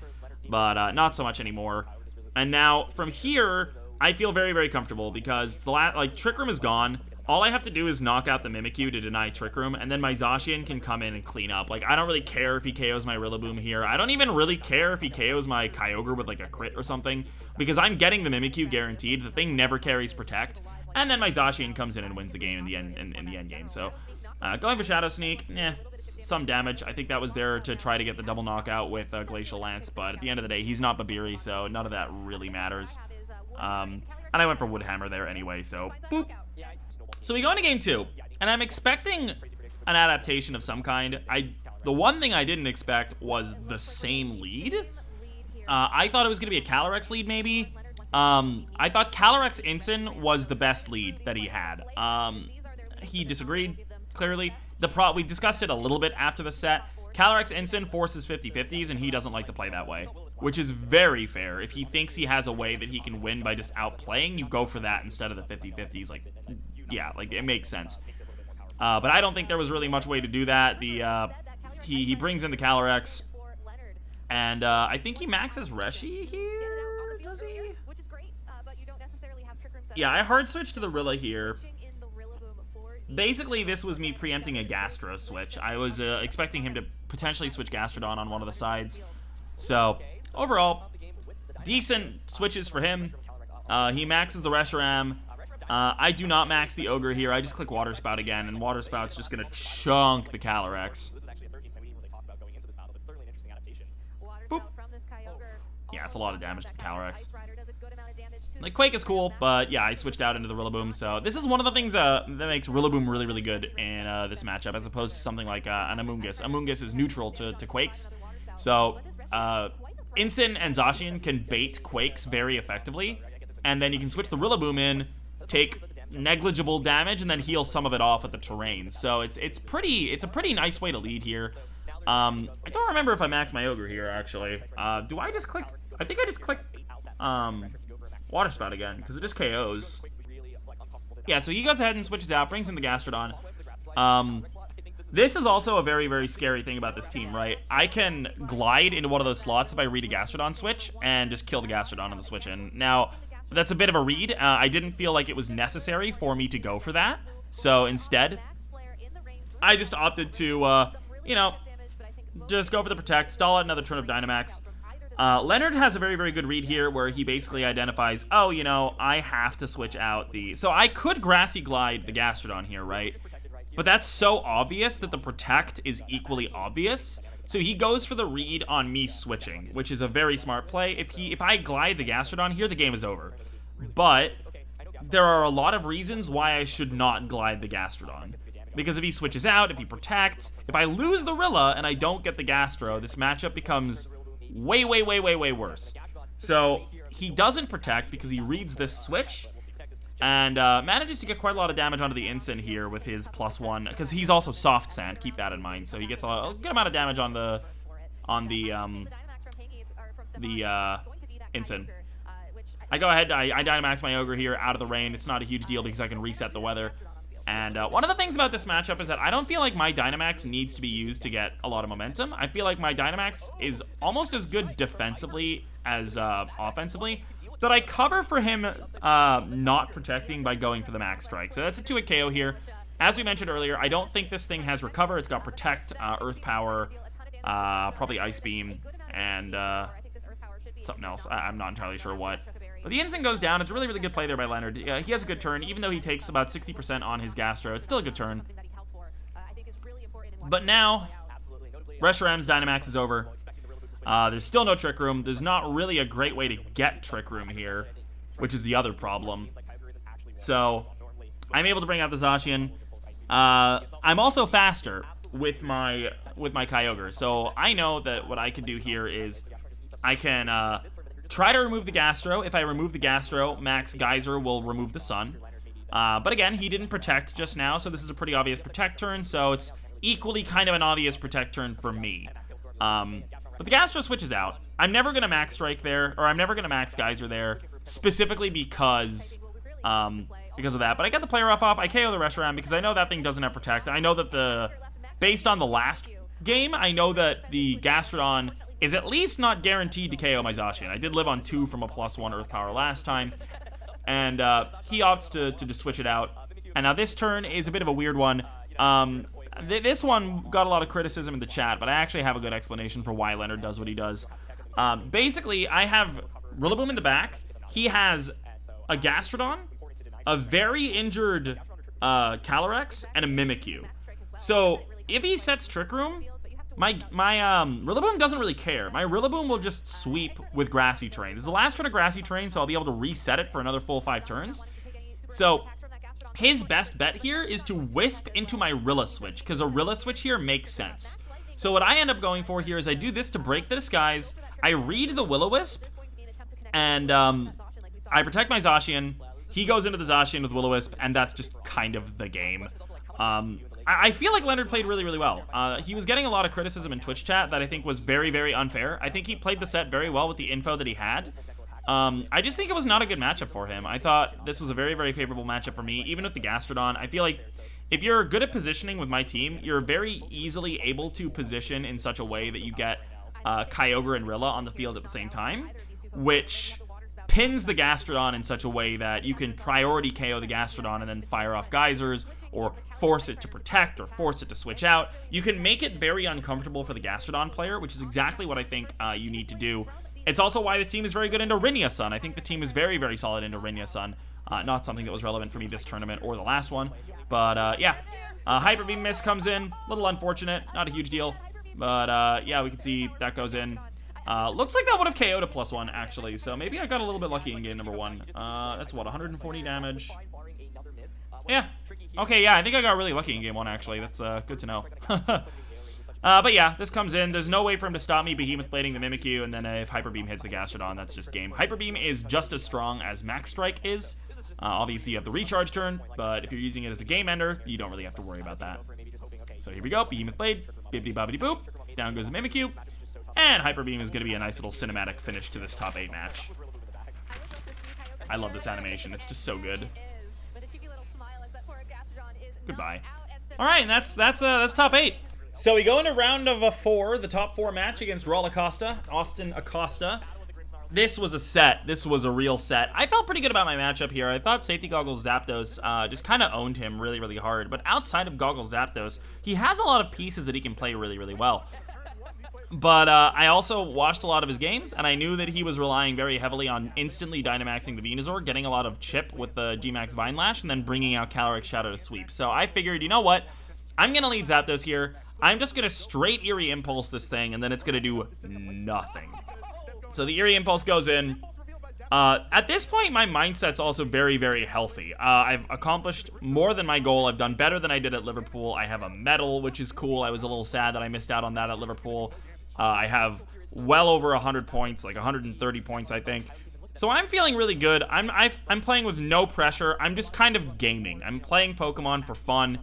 but not so much anymore. And now from here, I feel very, very comfortable because it's the like Trick Room is gone. All I have to do is knock out the Mimikyu to deny Trick Room, and then my Zacian can come in and clean up. Like, I don't really care if he KOs my Rillaboom here. I don't even really care if he KOs my Kyogre with, like, a crit or something, because I'm getting the Mimikyu guaranteed. The thing never carries Protect, and then my Zacian comes in and wins the game in the end game. So, going for Shadow Sneak, some damage. I think that was there to try to get the double knockout with Glacial Lance, but at the end of the day, he's not Babiri, so none of that really matters. And I went for Wood Hammer there anyway, so boop. So we go into game 2, and I'm expecting an adaptation of some kind. The one thing I didn't expect was the same lead. I thought it was going to be a Calyrex lead, maybe. I thought Calyrex Incin was the best lead that he had. He disagreed, clearly. We discussed it a little bit after the set. Calyrex Incin forces 50-50s, and he doesn't like to play that way, which is very fair. If he thinks he has a way that he can win by just outplaying, you go for that instead of the 50-50s. Like, yeah, like, it makes sense. But I don't think there was really much way to do that. He brings in the Calyrex, and I think he maxes Reshi here, does he? Yeah, I hard switch to the Rilla here. Basically, this was me preempting a Gastro switch. I was expecting him to potentially switch Gastrodon on one of the sides. So, overall, decent switches for him. He maxes the Reshiram. I do not max the Ogre here. I just click Water Spout again, and Water Spout's just going to chunk the Calyrex. Boop. Yeah, it's a lot of damage to the Calyrex. Like, Quake is cool, but yeah, I switched out into the Rillaboom, so this is one of the things that makes Rillaboom really, really good in this matchup, as opposed to something like an Amoonguss. Amoonguss is neutral to Quakes, so Incin and Zacian can bait Quakes very effectively, and then you can switch the Rillaboom in, take negligible damage, and then heal some of it off at the terrain. So it's a pretty nice way to lead here. I don't remember if I maxed my Ogre here, actually. Do I just click? I think I just click Water Spout again, because it just KOs. Yeah, so he goes ahead and switches out, brings in the Gastrodon. This is also a very, very scary thing about this team, right? I can glide into one of those slots if I read a Gastrodon switch, and just kill the Gastrodon on the switch in. Now, that's a bit of a read. I didn't feel like it was necessary for me to go for that. So instead, I just opted to, you know, just go for the Protect, stall out another turn of Dynamax. Leonard has a very, very good read here where he basically identifies, oh, you know, I have to switch out the... So I could Grassy Glide the Gastrodon here, right? But that's so obvious that the Protect is equally obvious. So he goes for the read on me switching, which is a very smart play. If I glide the Gastrodon here, the game is over. But there are a lot of reasons why I should not glide the Gastrodon. Because if he switches out, if he protects, if I lose the Rilla and I don't get the Gastro, this matchup becomes way, way, way, way, way worse. So he doesn't protect because he reads this switch and manages to get quite a lot of damage onto the Incin here with his +1, because he's also Soft Sand, keep that in mind. So he gets a good amount of damage on the Incin. I go ahead, I Dynamax my Ogre here out of the rain. It's not a huge deal because I can reset the weather. And one of the things about this matchup is that I don't feel like my Dynamax needs to be used to get a lot of momentum. I feel like my Dynamax is almost as good defensively as offensively, but I cover for him not protecting by going for the Max Strike. So that's a 2-hit KO here. As we mentioned earlier, I don't think this thing has Recover. It's got Protect, Earth Power, probably Ice Beam, and something else. I'm not entirely sure what. But the instant goes down. It's a really, really good play there by Leonard. He has a good turn. Even though he takes about 60% on his Gastro, it's still a good turn. But now, Reshiram's Dynamax is over. There's still no Trick Room. There's not really a great way to get Trick Room here, which is the other problem. So, I'm able to bring out the Zacian. I'm also faster with my Kyogre. So, I know that what I can do here is I can try to remove the Gastro. If I remove the Gastro, Max Geyser will remove the Sun. But again, he didn't Protect just now, so this is a pretty obvious Protect turn, so it's equally kind of an obvious Protect turn for me. But the Gastro switches out. I'm never going to Max Strike there, or I'm never going to Max Geyser there, specifically because of that. But I get the Play Rough off. I KO the Reshiram because I know that thing doesn't have Protect. I know that based on the last game, I know that the Gastrodon is at least not guaranteed to KO my Zacian. I did live on 2 from a +1 Earth Power last time, and he opts to switch it out. And now this turn is a bit of a weird one. This one got a lot of criticism in the chat, but I actually have a good explanation for why Leonard does what he does. Basically, I have Rillaboom in the back. He has a Gastrodon, a very injured Calyrex, and a Mimikyu. So if he sets Trick Room, my Rillaboom doesn't really care. My Rillaboom will just sweep with Grassy Terrain. This is the last turn of Grassy Terrain, so I'll be able to reset it for another full 5 turns. So his best bet here is to Wisp into my Rilla Switch, because a Rilla Switch here makes sense. So what I end up going for here is I do this to break the disguise, I read the Will-O-Wisp, and I protect my Zacian. He goes into the Zacian with Will-O-Wisp, and that's just kind of the game. I feel like Leonard played really, really well. He was getting a lot of criticism in Twitch chat that I think was very, very unfair. I think he played the set very well with the info that he had. I just think it was not a good matchup for him. I thought this was a very, very favorable matchup for me, even with the Gastrodon. I feel like if you're good at positioning with my team, you're very easily able to position in such a way that you get Kyogre and Rilla on the field at the same time, which pins the Gastrodon in such a way that you can priority KO the Gastrodon and then fire off Geysers, or force it to Protect, or force it to switch out. You can make it very uncomfortable for the Gastrodon player, which is exactly what I think you need to do. It's also why the team is very good into Rinnia Sun. I think the team is very, very solid into Rinnia Sun. Not something that was relevant for me this tournament or the last one. But, yeah. Hyper Beam Miss comes in. A little unfortunate. Not a huge deal. But, yeah, we can see that goes in. Looks like that would have KO'd a +1, actually. So maybe I got a little bit lucky in game number 1. That's, what, 140 damage? Yeah. Okay, yeah, I think I got really lucky in game 1, actually. That's good to know. But yeah, this comes in. There's no way for him to stop me Behemoth Blading the Mimikyu, and then if Hyper Beam hits the Gastrodon, that's just game. Hyper Beam is just as strong as Max Strike is. Obviously, you have the recharge turn, but if you're using it as a game ender, you don't really have to worry about that. So here we go. Behemoth Blade. Bibbidi bobbidi boop. Down goes the Mimikyu. And Hyper Beam is going to be a nice little cinematic finish to this top 8 match. I love this animation. It's just so good. Goodbye. All right, and that's top 8. So we go into round of 4, the top 4 match against Raul Acosta, Austin Acosta. This was a set. This was a real set. I felt pretty good about my matchup here. I thought Safety Goggles Zapdos just kind of owned him really, really hard. But outside of Goggles Zapdos, he has a lot of pieces that he can play really, really well. But I also watched a lot of his games, and I knew that he was relying very heavily on instantly Dynamaxing the Venusaur, getting a lot of chip with the G-Max Vine Lash, and then bringing out Calyrex Shadow to sweep. So I figured, you know what? I'm going to lead Zapdos here. I'm just going to straight Eerie Impulse this thing, and then it's going to do nothing. So the Eerie Impulse goes in. At this point, my mindset's also very, very healthy. I've accomplished more than my goal. I've done better than I did at Liverpool. I have a medal, which is cool. I was a little sad that I missed out on that at Liverpool. I have well over 100 points, like 130 points, I think. So I'm feeling really good. I'm playing with no pressure. I'm just kind of gaming. I'm playing Pokemon for fun.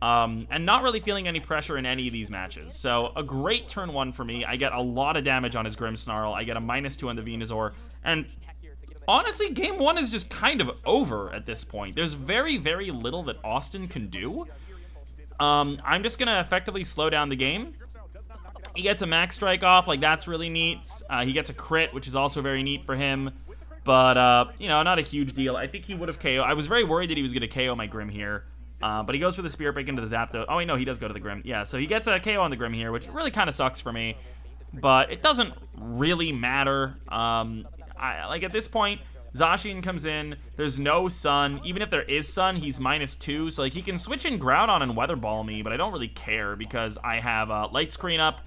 And not really feeling any pressure in any of these matches. So, a great turn 1 for me. I get a lot of damage on his Grimmsnarl. I get a -2 on the Venusaur. And, honestly, game 1 is just kind of over at this point. There's very, very little that Austin can do. I'm just going to effectively slow down the game. He gets a Max Strike off. Like, that's really neat. He gets a crit, which is also very neat for him. But, you know, not a huge deal. I think he would have KO. I was very worried that he was going to KO my Grimm here. But he goes for the Spirit Break into the Zapdos. Oh, wait, no, he does go to the Grim. Yeah, so he gets a KO on the Grim here, which really kind of sucks for me. But it doesn't really matter. Like, at this point, Zacian comes in. There's no Sun. Even if there is Sun, he's -2. So, like, he can switch in Groudon and Weather Ball me, but I don't really care because I have Light Screen up.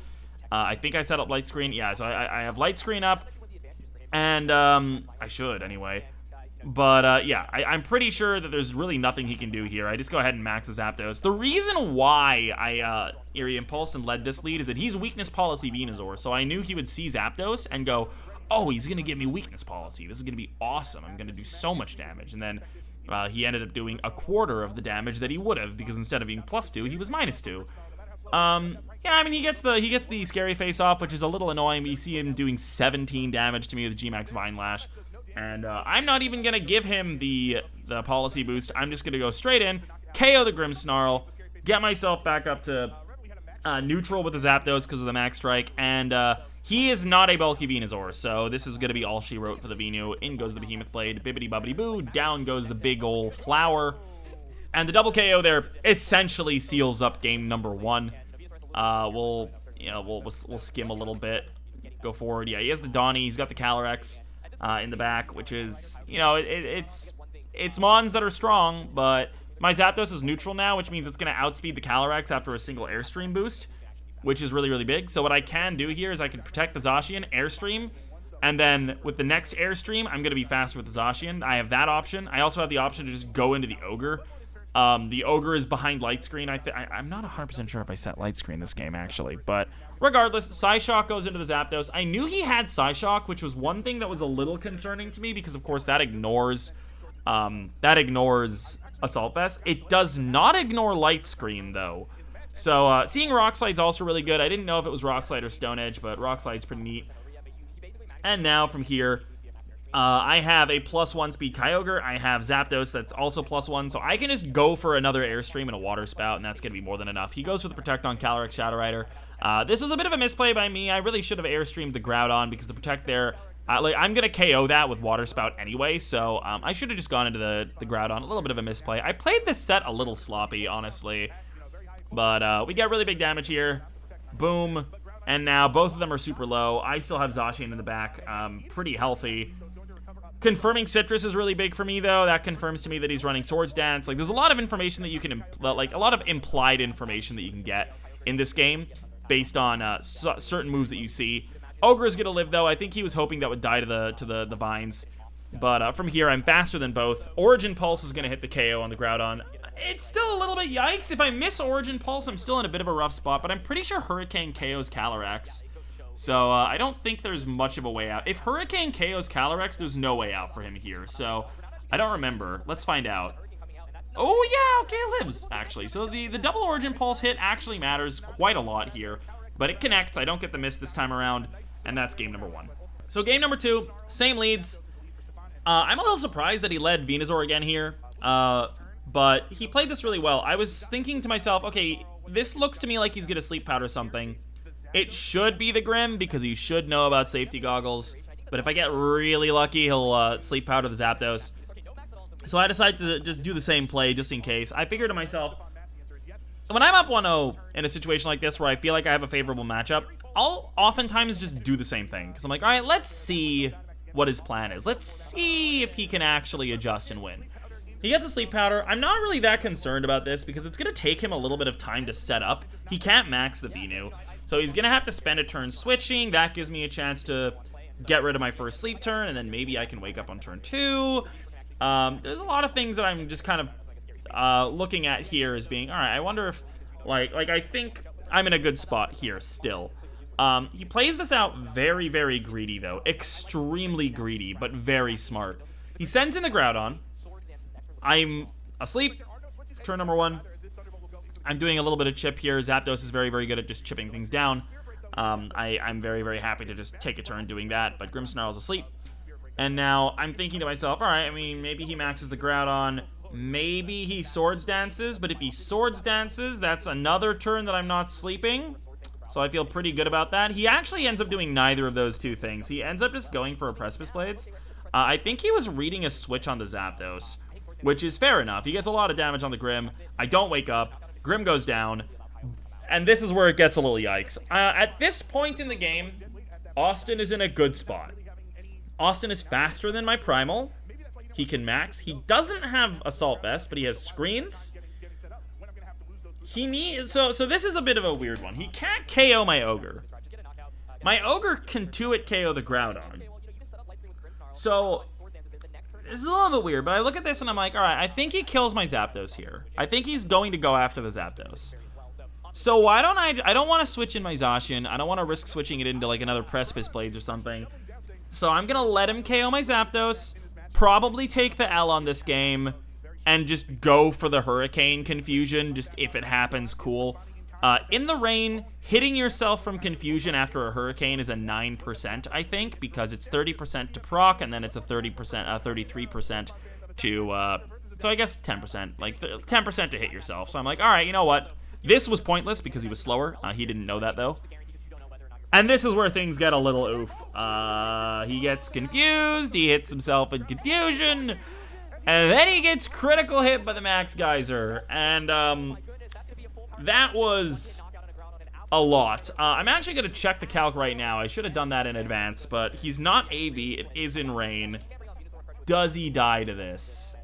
I think I set up Light Screen. Yeah, so I have Light Screen up. And, I should, anyway. But, yeah, I'm pretty sure that there's really nothing he can do here. I just go ahead and max his Zapdos. The reason why I Eerie Impulsed and led this lead is that he's Weakness Policy Venusaur, so I knew he would see Zapdos and go, oh, he's going to give me Weakness Policy. This is going to be awesome. I'm going to do so much damage. And then he ended up doing a quarter of the damage that he would have, because instead of being +2, he was -2. Yeah, I mean, he gets the Scary Face off, which is a little annoying, but you see him doing 17 damage to me with G-Max Vine Lash. And I'm not even going to give him the policy boost. I'm just going to go straight in, KO the Grimmsnarl, get myself back up to neutral with the Zapdos because of the Max Strike, and he is not a bulky Venusaur, so this is going to be all she wrote for the Venu. In goes the Behemoth Blade, bibbidi-bobbidi-boo, down goes the big ol' flower. And the double KO there essentially seals up game number 1. We'll skim a little bit, go forward. Yeah, he has the Donnie, he's got the Calyrex in the back, which is, it's Mons that are strong, but my Zapdos is neutral now, which means it's going to outspeed the Calyrex after a single Airstream boost, which is really, really big. So what I can do here is I can protect the Zacian, Airstream, and then with the next Airstream, I'm going to be faster with the Zacian. I have that option. I also have the option to just go into the Ogre. The Ogre is behind Light Screen. I'm not 100% sure if I set Light Screen this game, actually. But regardless, Psyshock goes into the Zapdos. I knew he had Psyshock, which was one thing that was a little concerning to me because, of course, that ignores Assault Vest. It does not ignore Light Screen, though. So seeing Rock Slide's also really good. I didn't know if it was Rock Slide or Stone Edge, but Rock Slide's pretty neat. And now from here, I have a +1 speed Kyogre. I have Zapdos that's also +1, so I can just go for another Airstream and a Water Spout, and that's going to be more than enough. He goes for the Protect on Calyrex Shadow Rider. This was a bit of a misplay by me. I really should have Airstreamed the Groudon because the Protect there, I'm going to KO that with Water Spout anyway, so I should have just gone into the Groudon. A little bit of a misplay. I played this set a little sloppy, honestly, but we get really big damage here. Boom. And now both of them are super low. I still have Zacian in the back, pretty healthy. Confirming Citrus is really big for me, though. That confirms to me that he's running Swords Dance. Like, there's a lot of information that you can, like, a lot of implied information that you can get in this game based on certain moves that you see. Ogre is going to live, though. I think he was hoping that would die to the vines. But from here, I'm faster than both. Origin Pulse is going to hit the KO on the Groudon. It's still a little bit yikes. If I miss Origin Pulse, I'm still in a bit of a rough spot, but I'm pretty sure Hurricane KO's Calyrex. So I don't think there's much of a way out. If Hurricane KO's Calyrex, there's no way out for him here. So I don't remember. Let's find out. Oh, yeah, okay, it lives, actually. So the double Origin Pulse hit actually matters quite a lot here. But it connects. I don't get the miss this time around, and that's game number 1. So game number 2, same leads. I'm a little surprised that he led Venusaur again here. But he played this really well. I was thinking to myself, okay, this looks to me like he's going to Sleep Powder something. It should be the Grim, because he should know about safety goggles. But if I get really lucky, he'll Sleep Powder the Zapdos. So I decided to just do the same play, just in case. I figured to myself, when I'm up 1-0 in a situation like this where I feel like I have a favorable matchup, I'll oftentimes just do the same thing. Because I'm like, all right, let's see what his plan is. Let's see if he can actually adjust and win. He gets a Sleep Powder. I'm not really that concerned about this because it's going to take him a little bit of time to set up. He can't max the Venu. So he's going to have to spend a turn switching. That gives me a chance to get rid of my first sleep turn, and then maybe I can wake up on turn 2. There's a lot of things that I'm just kind of looking at here as being, all right, I wonder if, like I think I'm in a good spot here still. He plays this out very, very greedy, though. Extremely greedy, but very smart. He sends in the Groudon. I'm asleep. Turn number 1. I'm doing a little bit of chip here. Zapdos is very, very good at just chipping things down. I'm very, very happy to just take a turn doing that, but Grimmsnarl's asleep. And now I'm thinking to myself, all right, I mean, maybe he maxes the Groudon. Maybe he Swords Dances, but if he Swords Dances, that's another turn that I'm not sleeping. So I feel pretty good about that. He actually ends up doing neither of those two things. He ends up just going for a Precipice Blades. I think he was reading a switch on the Zapdos. which is fair enough. He gets a lot of damage on the Grim. I don't wake up. Grim goes down. And this is where it gets a little yikes. At this point in the game, Austin is in a good spot. Austin is faster than my Primal. He can max. He doesn't have Assault Vest, but he has screens. He needs... So this is a bit of a weird one. He can't KO my Ogre. My Ogre can 2-hit KO the Groudon. So, it's a little bit weird, but I look at this and I'm like, alright, I think he kills my Zapdos here. I think he's going to go after the Zapdos. So why don't I don't want to switch in my Zacian. I don't want to risk switching it into like another Precipice Blades or something. So I'm going to let him KO my Zapdos, probably take the L on this game, and just go for the Hurricane Confusion, just if it happens, cool. In the rain, hitting yourself from Confusion after a Hurricane is a 9%, I think, because it's 30% to proc, and then it's a 33% to, so I guess 10%, like 10% to hit yourself. So I'm like, all right, you know what? This was pointless because he was slower. He didn't know that, though. And this is where things get a little oof. He gets confused, he hits himself in Confusion, and then he gets critical hit by the Max Geyser. And, that was a lot. I'm actually going to check the calc right now. I should have done that in advance, but he's not AV. It is in rain. Does he die to this?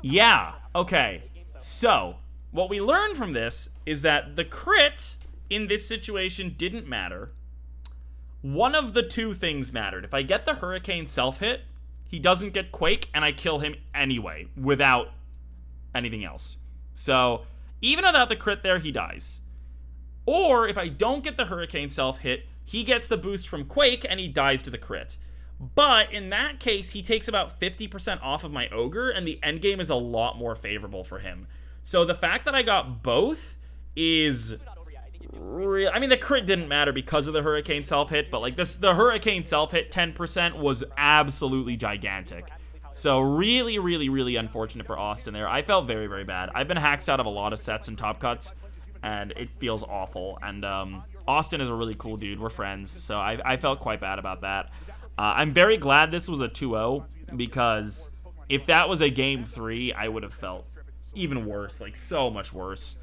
Yeah. Okay. So, what we learned from this is that the crit in this situation didn't matter. One of the two things mattered. If I get the Hurricane self-hit, he doesn't get Quake, and I kill him anyway, without anything else. So, even without the crit there, he dies. Or, if I don't get the Hurricane self-hit, he gets the boost from Quake, and he dies to the crit. But, in that case, he takes about 50% off of my Ogre, and the endgame is a lot more favorable for him. So, the fact that I got both is... I mean, the crit didn't matter because of the Hurricane self-hit, but, like, the Hurricane self-hit 10% was absolutely gigantic. So really, really, really unfortunate for Austin there. I felt very, very bad. I've been hacked out of a lot of sets and top cuts, and it feels awful. And Austin is a really cool dude. We're friends, so I felt quite bad about that. I'm very glad this was a 2-0, because if that was a game 3, I would have felt even worse, like so much worse.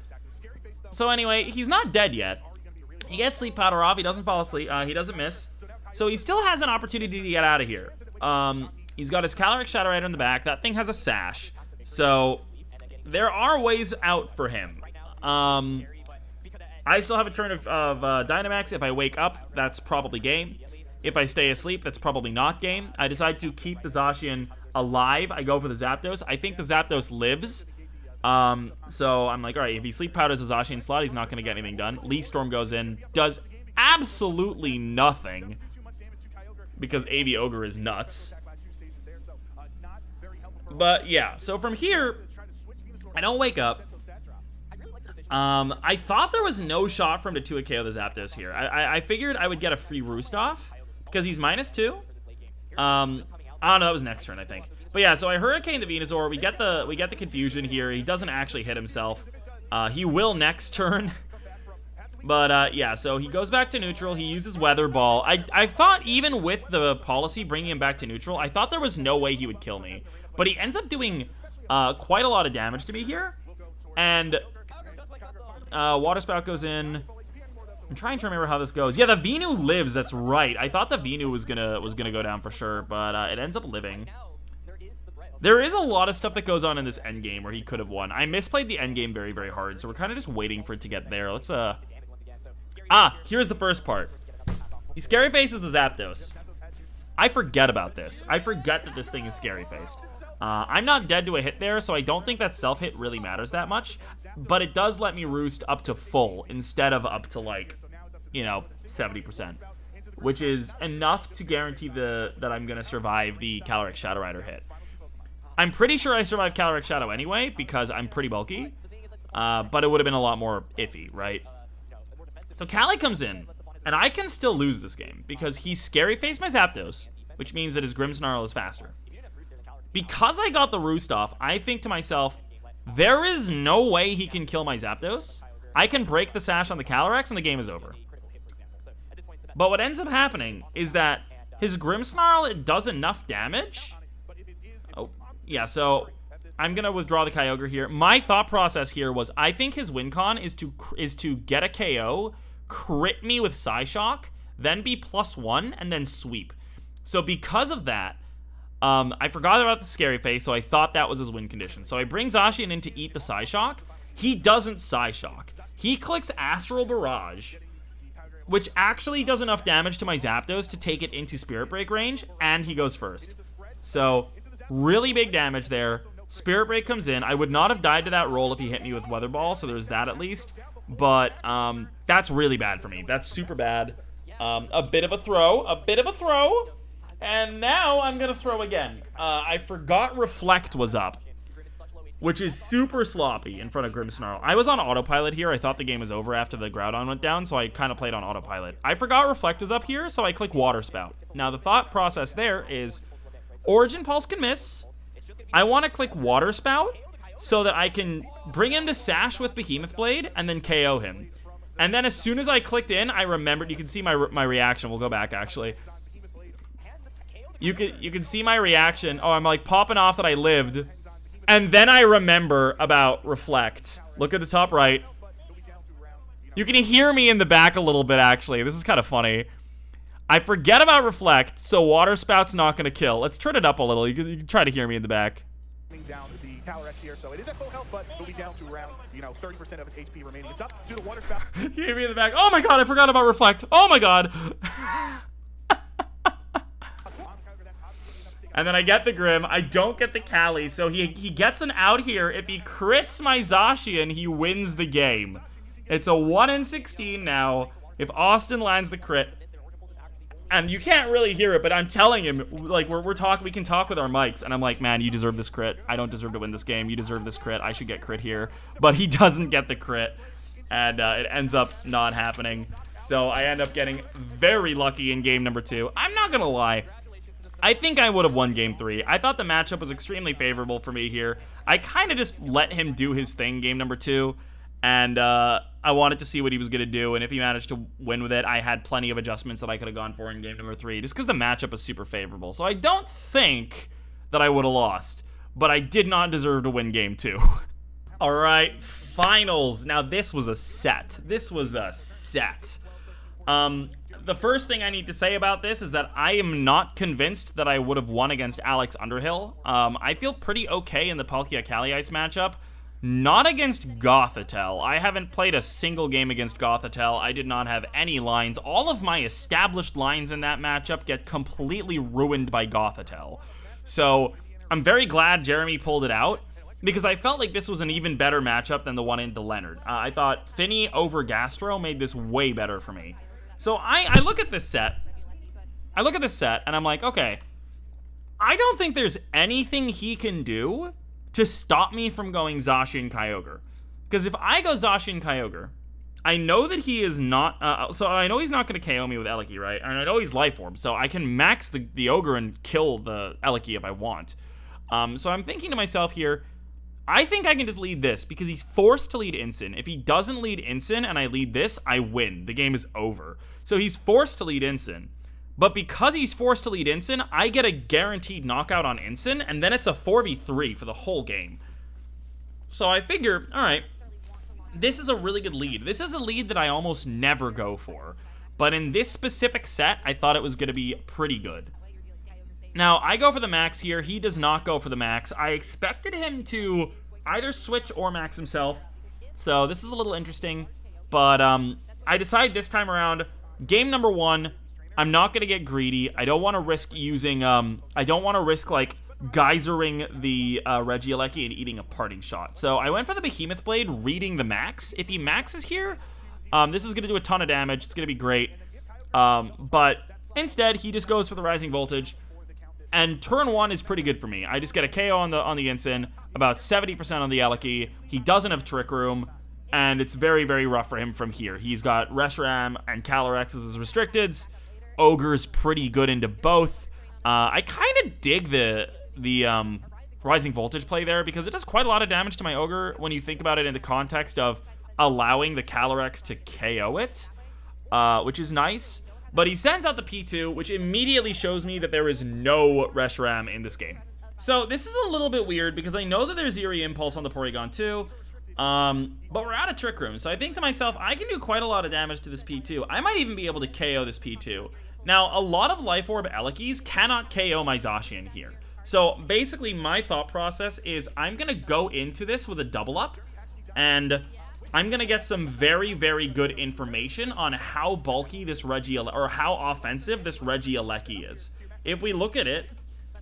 So anyway, he's not dead yet. He gets sleep powder off. He doesn't fall asleep. He doesn't miss. So he still has an opportunity to get out of here. He's got his Calyrex Shadow Rider in the back. That thing has a sash. So, there are ways out for him. I still have a turn of Dynamax. If I wake up, that's probably game. If I stay asleep, that's probably not game. I decide to keep the Zacian alive. I go for the Zapdos. I think the Zapdos lives. So, I'm like, alright, if he sleep powders the Zacian slot, he's not going to get anything done. Leaf Storm goes in. Does absolutely nothing. Because AV Ogre is nuts. But yeah, so from here, I don't wake up. I thought there was no shot for him to 2-hit KO the Zapdos here. I figured I would get a free Roost off, because he's -2. I don't know, that was next turn, I think. But yeah, so I Hurricane the Venusaur. We get the confusion here. He doesn't actually hit himself. He will next turn. But yeah, so he goes back to neutral. He uses Weather Ball. I thought even with the policy bringing him back to neutral, I thought there was no way he would kill me. But he ends up doing quite a lot of damage to me here. And Water Spout goes in. I'm trying to remember how this goes. Yeah, the Venu lives. That's right. I thought the Venu was gonna go down for sure, but it ends up living. There is a lot of stuff that goes on in this endgame where he could have won. I misplayed the endgame very, very hard, so we're kind of just waiting for it to get there. Let's here's the first part. He Scary Faces the Zapdos. I forget about this. I forget that this thing is Scary Faced. I'm not dead to a hit there, so I don't think that self-hit really matters that much. But it does let me roost up to full instead of up to, like, you know, 70%. Which is enough to guarantee that I'm going to survive the Calyrex Shadow Rider hit. I'm pretty sure I survived Calyrex Shadow anyway, because I'm pretty bulky. But it would have been a lot more iffy, right? So Cali comes in, and I can still lose this game, because he Scary Faced my Zapdos, which means that his Grimmsnarl is faster. Because I got the Roost off, I think to myself, there is no way he can kill my Zapdos. I can break the sash on the Calyrex, and the game is over. But what ends up happening is that his Grimmsnarl, it does enough damage. Oh, Yeah, so I'm going to withdraw the Kyogre here. My thought process here was I think his win con is to get a KO, crit me with Psyshock, then be +1, and then sweep. So because of that, I forgot about the Scary Face, so I thought that was his win condition. So I bring Zacian in to eat the Psyshock. He doesn't Psyshock. He clicks Astral Barrage, which actually does enough damage to my Zapdos to take it into Spirit Break range, and he goes first. So, really big damage there. Spirit Break comes in. I would not have died to that roll if he hit me with Weather Ball, so there's that at least. But, that's really bad for me. That's super bad. A bit of a throw. And now I'm going to throw again. I forgot Reflect was up, which is super sloppy in front of Grimmsnarl. I was on autopilot here. I thought the game was over after the Groudon went down, so I kind of played on autopilot. I forgot Reflect was up here, so I click Water Spout. Now, the thought process there is Origin Pulse can miss. I want to click Water Spout so that I can bring him to Sash with Behemoth Blade and then KO him. And then as soon as I clicked in, I remembered. You can see my reaction. We'll go back, actually. You can see my reaction. Oh, I'm like popping off that I lived. And then I remember about Reflect. Look at the top right. You can hear me in the back a little bit, actually. This is kind of funny. I forget about Reflect, so Water Spout's not going to kill. Let's turn it up a little. You can try to hear me in the back. Down the Calyrex here, so it is at full health, but it'll be down to around 30% of its HP remaining. It's up to the Water Spout. You hear me in the back. Oh my god, I forgot about Reflect. Oh my god. And then I get the Grim. I don't get the Cali, so he gets an out here. If he crits my Zacian, he wins the game. It's a 1 in 16 now. If Austin lands the crit, and you can't really hear it, but I'm telling him, like, we're talking, we can talk with our mics, and I'm like, man, you deserve this crit. I don't deserve to win this game. You deserve this crit. I should get crit here. But he doesn't get the crit, and it ends up not happening. So I end up getting very lucky in game number 2. I'm not gonna lie. I think I would have won game 3. I thought the matchup was extremely favorable for me here. I kind of just let him do his thing game number 2, and I wanted to see what he was going to do, and if he managed to win with it, I had plenty of adjustments that I could have gone for in game number 3, just because the matchup was super favorable. So I don't think that I would have lost, but I did not deserve to win game 2. All right, finals. Now, this was a set. The first thing I need to say about this is that I am not convinced that I would have won against Alex Underhill. I feel pretty okay in the Palkia Cali-Ice matchup. Not against Gothitelle. I haven't played a single game against Gothitelle. I did not have any lines. All of my established lines in that matchup get completely ruined by Gothitelle. So I'm very glad Jeremy pulled it out, because I felt like this was an even better matchup than the one into Leonard. I thought Finny over Gastro made this way better for me. So I look at this set. And I'm like, okay, I don't think there's anything he can do to stop me from going Zacian Kyogre. Because if I go Zacian Kyogre, I know that he is not... so I know he's not going to KO me with Eliki, right? And I know he's Life Orb, so I can max the Ogre and kill the Eliki if I want. So I'm thinking to myself here, I think I can just lead this, because he's forced to lead Incin. If he doesn't lead Incin and I lead this, I win. The game is over. So he's forced to lead Incin. But because he's forced to lead Incin, I get a guaranteed knockout on Incin, and then it's a 4v3 for the whole game. So I figure, alright, this is a really good lead. This is a lead that I almost never go for. But in this specific set, I thought it was going to be pretty good. Now, I go for the max here. He does not go for the max. I expected him to either switch or max himself. So this is a little interesting. But I decide this time around, game number 1, I'm not going to get greedy. I don't want to risk using, I don't want to risk, like, geysering the Regieleki and eating a parting shot. So I went for the Behemoth Blade, reading the max. If he maxes here, this is going to do a ton of damage. It's going to be great. But instead, he just goes for the Rising Voltage. And turn 1 is pretty good for me. I just get a KO on the Incin, about 70% on the Eliki. He doesn't have Trick Room, and it's very, very rough for him from here. He's got Reshiram and Calyrex as his restricteds. Ogre's pretty good into both. I kind of dig the Rising Voltage play there, because it does quite a lot of damage to my Ogre when you think about it in the context of allowing the Calyrex to KO it, which is nice. But he sends out the P2, which immediately shows me that there is no Reshiram in this game. So this is a little bit weird because I know that there's Eerie Impulse on the Porygon too, but we're out of Trick Room. So I think to myself, I can do quite a lot of damage to this P2. I might even be able to KO this P2. Now, a lot of Life Orb Elekis cannot KO my Zacian here. So basically my thought process is I'm going to go into this with a double up, and I'm going to get some very, very good information on how bulky this or how offensive this Regieleki is. If we look at it,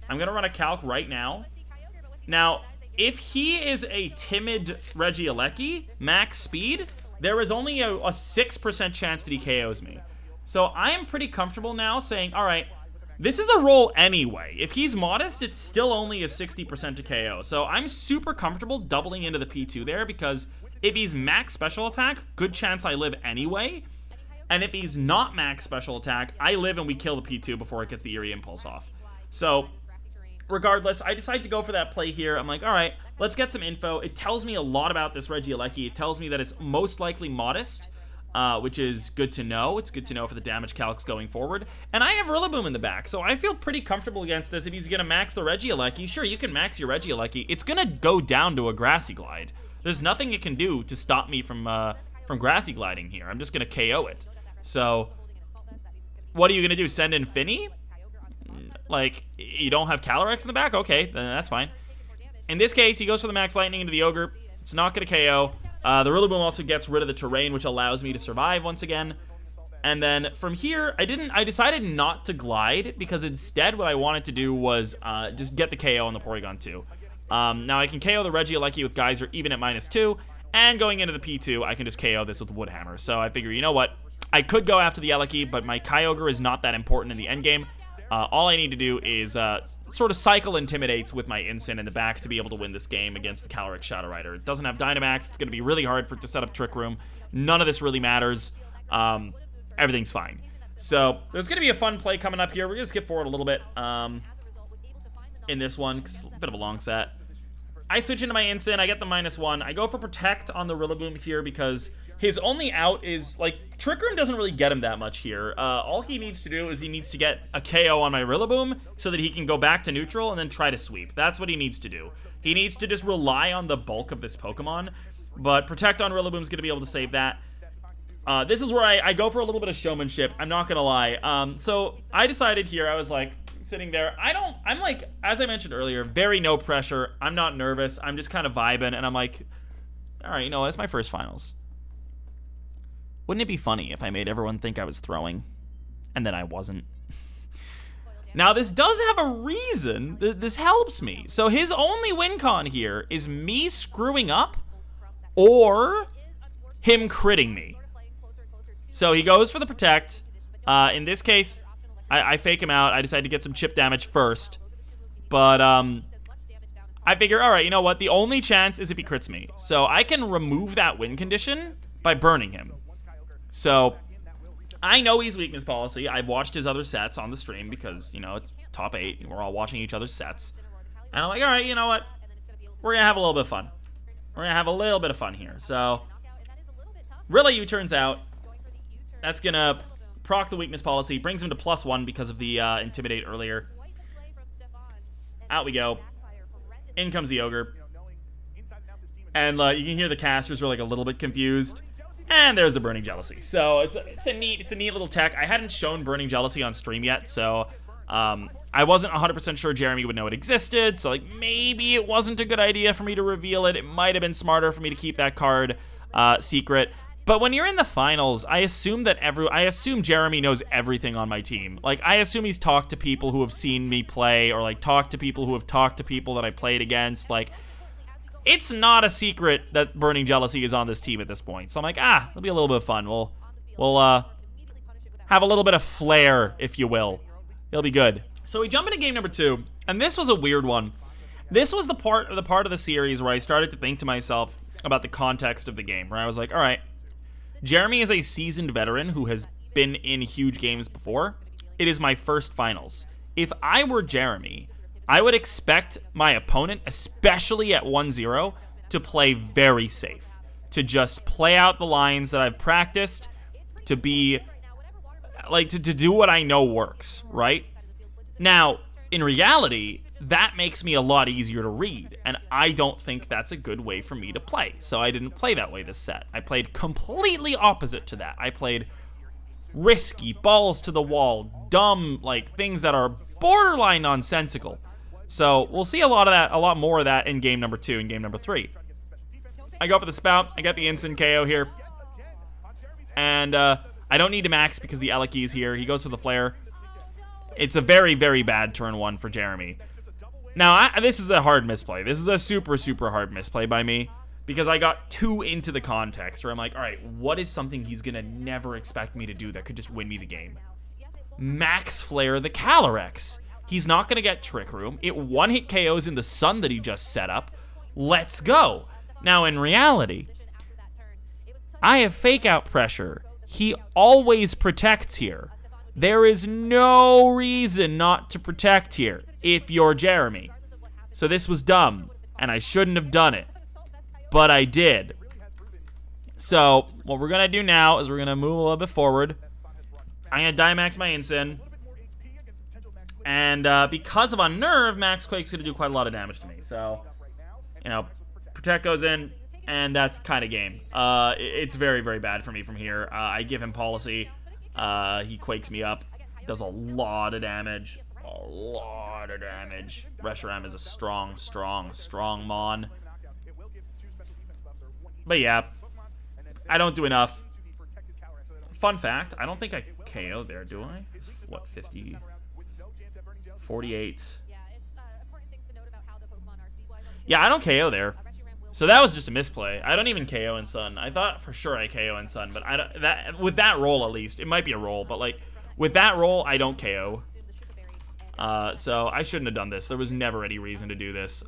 I'm going to run a calc right now. Now, if he is a timid Regieleki, max speed, there is only a 6% chance that he KOs me. So I am pretty comfortable now saying, all right, this is a roll anyway. If he's modest, it's still only a 60% to KO. So I'm super comfortable doubling into the P2 there because if he's max special attack, good chance I live anyway. And if he's not max special attack, I live and we kill the P2 before it gets the Eerie Impulse off. So regardless, I decide to go for that play here. I'm like, all right, let's get some info. It tells me a lot about this Regieleki. It tells me that it's most likely modest, which is good to know. It's good to know for the damage calcs going forward. And I have Rillaboom in the back, so I feel pretty comfortable against this. If he's going to max the Regieleki, sure, you can max your Regieleki. It's going to go down to a Grassy Glide. There's nothing it can do to stop me from Grassy Gliding here. I'm just going to KO it. So, what are you going to do? Send in Finny? Like, you don't have Calyrex in the back? Okay, then that's fine. In this case, he goes for the Max Lightning into the Ogre. It's not going to KO. The Rillaboom also gets rid of the terrain, which allows me to survive once again. And then from here, I decided not to glide because instead what I wanted to do was just get the KO on the Porygon 2. Now I can KO the Regieleki with Geyser even at -2, and going into the P2, I can just KO this with Woodhammer. So I figure, you know what? I could go after the Eleki, but my Kyogre is not that important in the endgame. All I need to do is sort of cycle Intimidates with my Incin in the back to be able to win this game against the Calyrex Shadow Rider. It doesn't have Dynamax. It's going to be really hard for it to set up Trick Room. None of this really matters. Everything's fine. So there's going to be a fun play coming up here. We're going to skip forward a little bit in this one, 'cause it's a bit of a long set. I switch into my Incin. I get the -1. I go for Protect on the Rillaboom here because his only out is, like, Trick Room doesn't really get him that much here. All he needs to do is he needs to get a KO on my Rillaboom so that he can go back to neutral and then try to sweep. That's what he needs to do. He needs to just rely on the bulk of this Pokemon, but Protect on Rillaboom is going to be able to save that. This is where I go for a little bit of showmanship. I'm not going to lie. So I decided here, I was like, sitting there, I'm like, as I mentioned earlier, very no pressure. I'm not nervous. I'm just kind of vibing, and I'm like, all right, you know, it's my first finals. Wouldn't it be funny if I made everyone think I was throwing, and then I wasn't? Now, this does have a reason. This helps me. So his only win con here is me screwing up or him critting me. So he goes for the Protect. In this case, I fake him out. I decide to get some chip damage first. But I figure, all right, you know what? The only chance is if he crits me. So I can remove that win condition by burning him. So I know he's weakness policy. I've watched his other sets on the stream because, you know, it's top 8. We're all watching each other's sets. And I'm like, all right, you know what? We're going to have a little bit of fun. We're going to have a little bit of fun here. So Rillaboom turns out. That's going to proc the weakness policy. Brings him to +1 because of the Intimidate earlier. Out we go. In comes the Ogre. And you can hear the casters were like a little bit confused. And there's the Burning Jealousy. So it's a neat little tech. I hadn't shown Burning Jealousy on stream yet, so I wasn't 100% sure Jeremy would know it existed. So like maybe it wasn't a good idea for me to reveal it. It might have been smarter for me to keep that card secret. But when you're in the finals, I assume Jeremy knows everything on my team. Like, I assume he's talked to people who have seen me play, or like talked to people who have talked to people that I played against. Like, it's not a secret that Burning Jealousy is on this team at this point. So I'm like, it'll be a little bit of fun. We'll have a little bit of flair, if you will. It'll be good. So we jump into game number 2, and this was a weird one. This was the part of the series where I started to think to myself about the context of the game, where I was like, all right, Jeremy is a seasoned veteran who has been in huge games before. It is my first finals. If I were Jeremy, I would expect my opponent, especially at 1-0, to play very safe. To just play out the lines that I've practiced, to be, like, to do what I know works, right? Now, in reality, that makes me a lot easier to read, and I don't think that's a good way for me to play. So I didn't play that way this set. I played completely opposite to that. I played risky, balls to the wall, dumb, like things that are borderline nonsensical. So we'll see a lot more of that in game number 2 and game number 3. I go for the spout. I got the instant KO here. And I don't need to max because the Eliki is here. He goes for the flare. It's a very, very bad turn 1 for Jeremy. Now, this is a hard misplay. This is a super, super hard misplay by me because I got too into the context where I'm like, all right, what is something he's going to never expect me to do that could just win me the game? Max flare the Calyrex. He's not going to get Trick Room. It one-hit KOs in the sun that he just set up. Let's go. Now, in reality, I have fake out pressure. He always protects here. There is no reason not to protect here if you're Jeremy. So this was dumb, and I shouldn't have done it. But I did. So what we're going to do now is we're going to move a little bit forward. I'm going to Dynamax my Incin. And because of Unnerve, Max Quake's going to do quite a lot of damage to me. So, you know, Protect goes in, and that's kind of game. It's very, very bad for me from here. I give him Policy. He Quakes me up. Does a lot of damage. A lot of damage. Reshiram is a strong, strong, strong Mon. But yeah, I don't do enough. Fun fact, I don't think I KO there, do I? What, 50? 48. Yeah, I don't KO there. So that was just a misplay. I don't even KO in Sun. I thought for sure I KO in Sun, but I don't, with that roll at least, it might be a roll, but like with that roll, I don't KO. So I shouldn't have done this. There was never any reason to do this.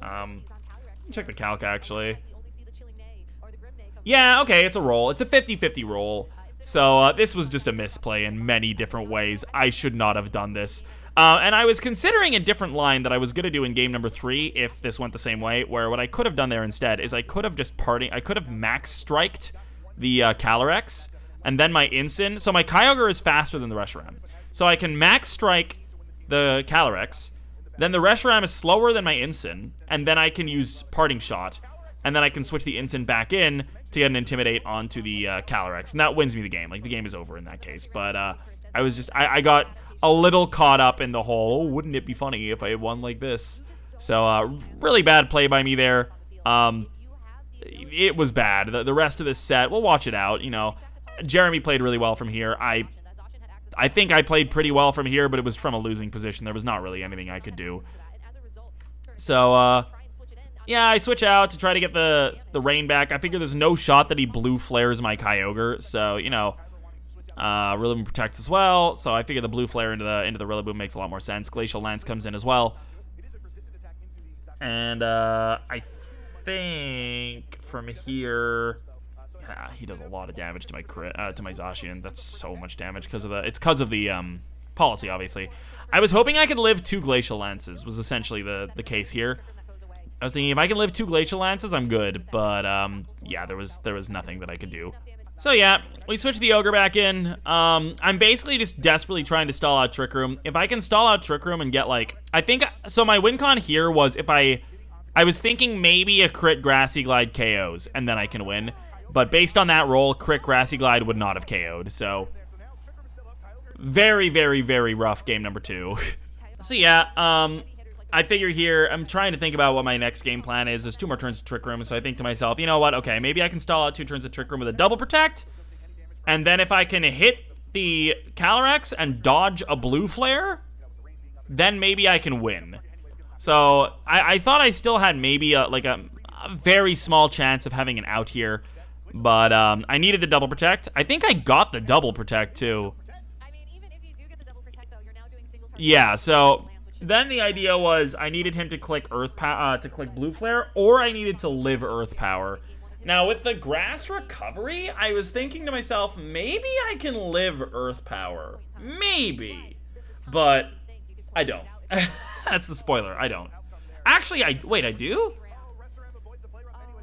Check the calc actually. Yeah, okay, it's a roll. It's a 50-50 roll. So this was just a misplay in many different ways. I should not have done this. And I was considering a different line that I was going to do in game number 3 if this went the same way, where what I could have done there instead is I could have just I could have max striked the Calyrex, and then my Incin. So my Kyogre is faster than the Reshiram. So I can max strike the Calyrex, then the Reshiram is slower than my Incin, and then I can use Parting Shot, and then I can switch the Incin back in to get an Intimidate onto the Calyrex, and that wins me the game. Like, the game is over in that case. But I got a little caught up in the whole, oh, wouldn't it be funny if I had won like this? So, really bad play by me there. It was bad. The rest of this set, we'll watch it out. You know, Jeremy played really well from here. I think I played pretty well from here, but it was from a losing position. There was not really anything I could do. So, yeah, I switch out to try to get the rain back. I figure there's no shot that he blue flares my Kyogre, so, you know, Rillaboom protects as well, so I figure the blue flare into the Rillaboom makes a lot more sense. Glacial Lance comes in as well. And I think from here, yeah, he does a lot of damage to my Zacian. That's so much damage because of the policy, obviously. I was hoping I could live 2 Glacial Lances, was essentially the case here. I was thinking if I can live 2 Glacial Lances, I'm good, but yeah, there was nothing that I could do. So yeah, we switch the Ogre back in. I'm basically just desperately trying to stall out Trick Room. If I can stall out Trick Room and get like, so my win con here was if I was thinking maybe a crit Grassy Glide KOs and then I can win. But based on that roll, crit Grassy Glide would not have KO'd. So very, very, very rough game number 2. So yeah, I figure here, I'm trying to think about what my next game plan is. There's 2 more turns of Trick Room, so I think to myself, you know what? Okay, maybe I can stall out 2 turns of Trick Room with a double protect. And then if I can hit the Calyrex and dodge a blue flare, then maybe I can win. So I thought I still had maybe a very small chance of having an out here. But I needed the double protect. I think I got the double protect too. Yeah, so then the idea was I needed him to click blue flare, or I needed to live earth power. Now with the grass recovery, I was thinking to myself, maybe I can live earth power. Maybe. But I don't. That's the spoiler. I don't. Actually, wait, I do?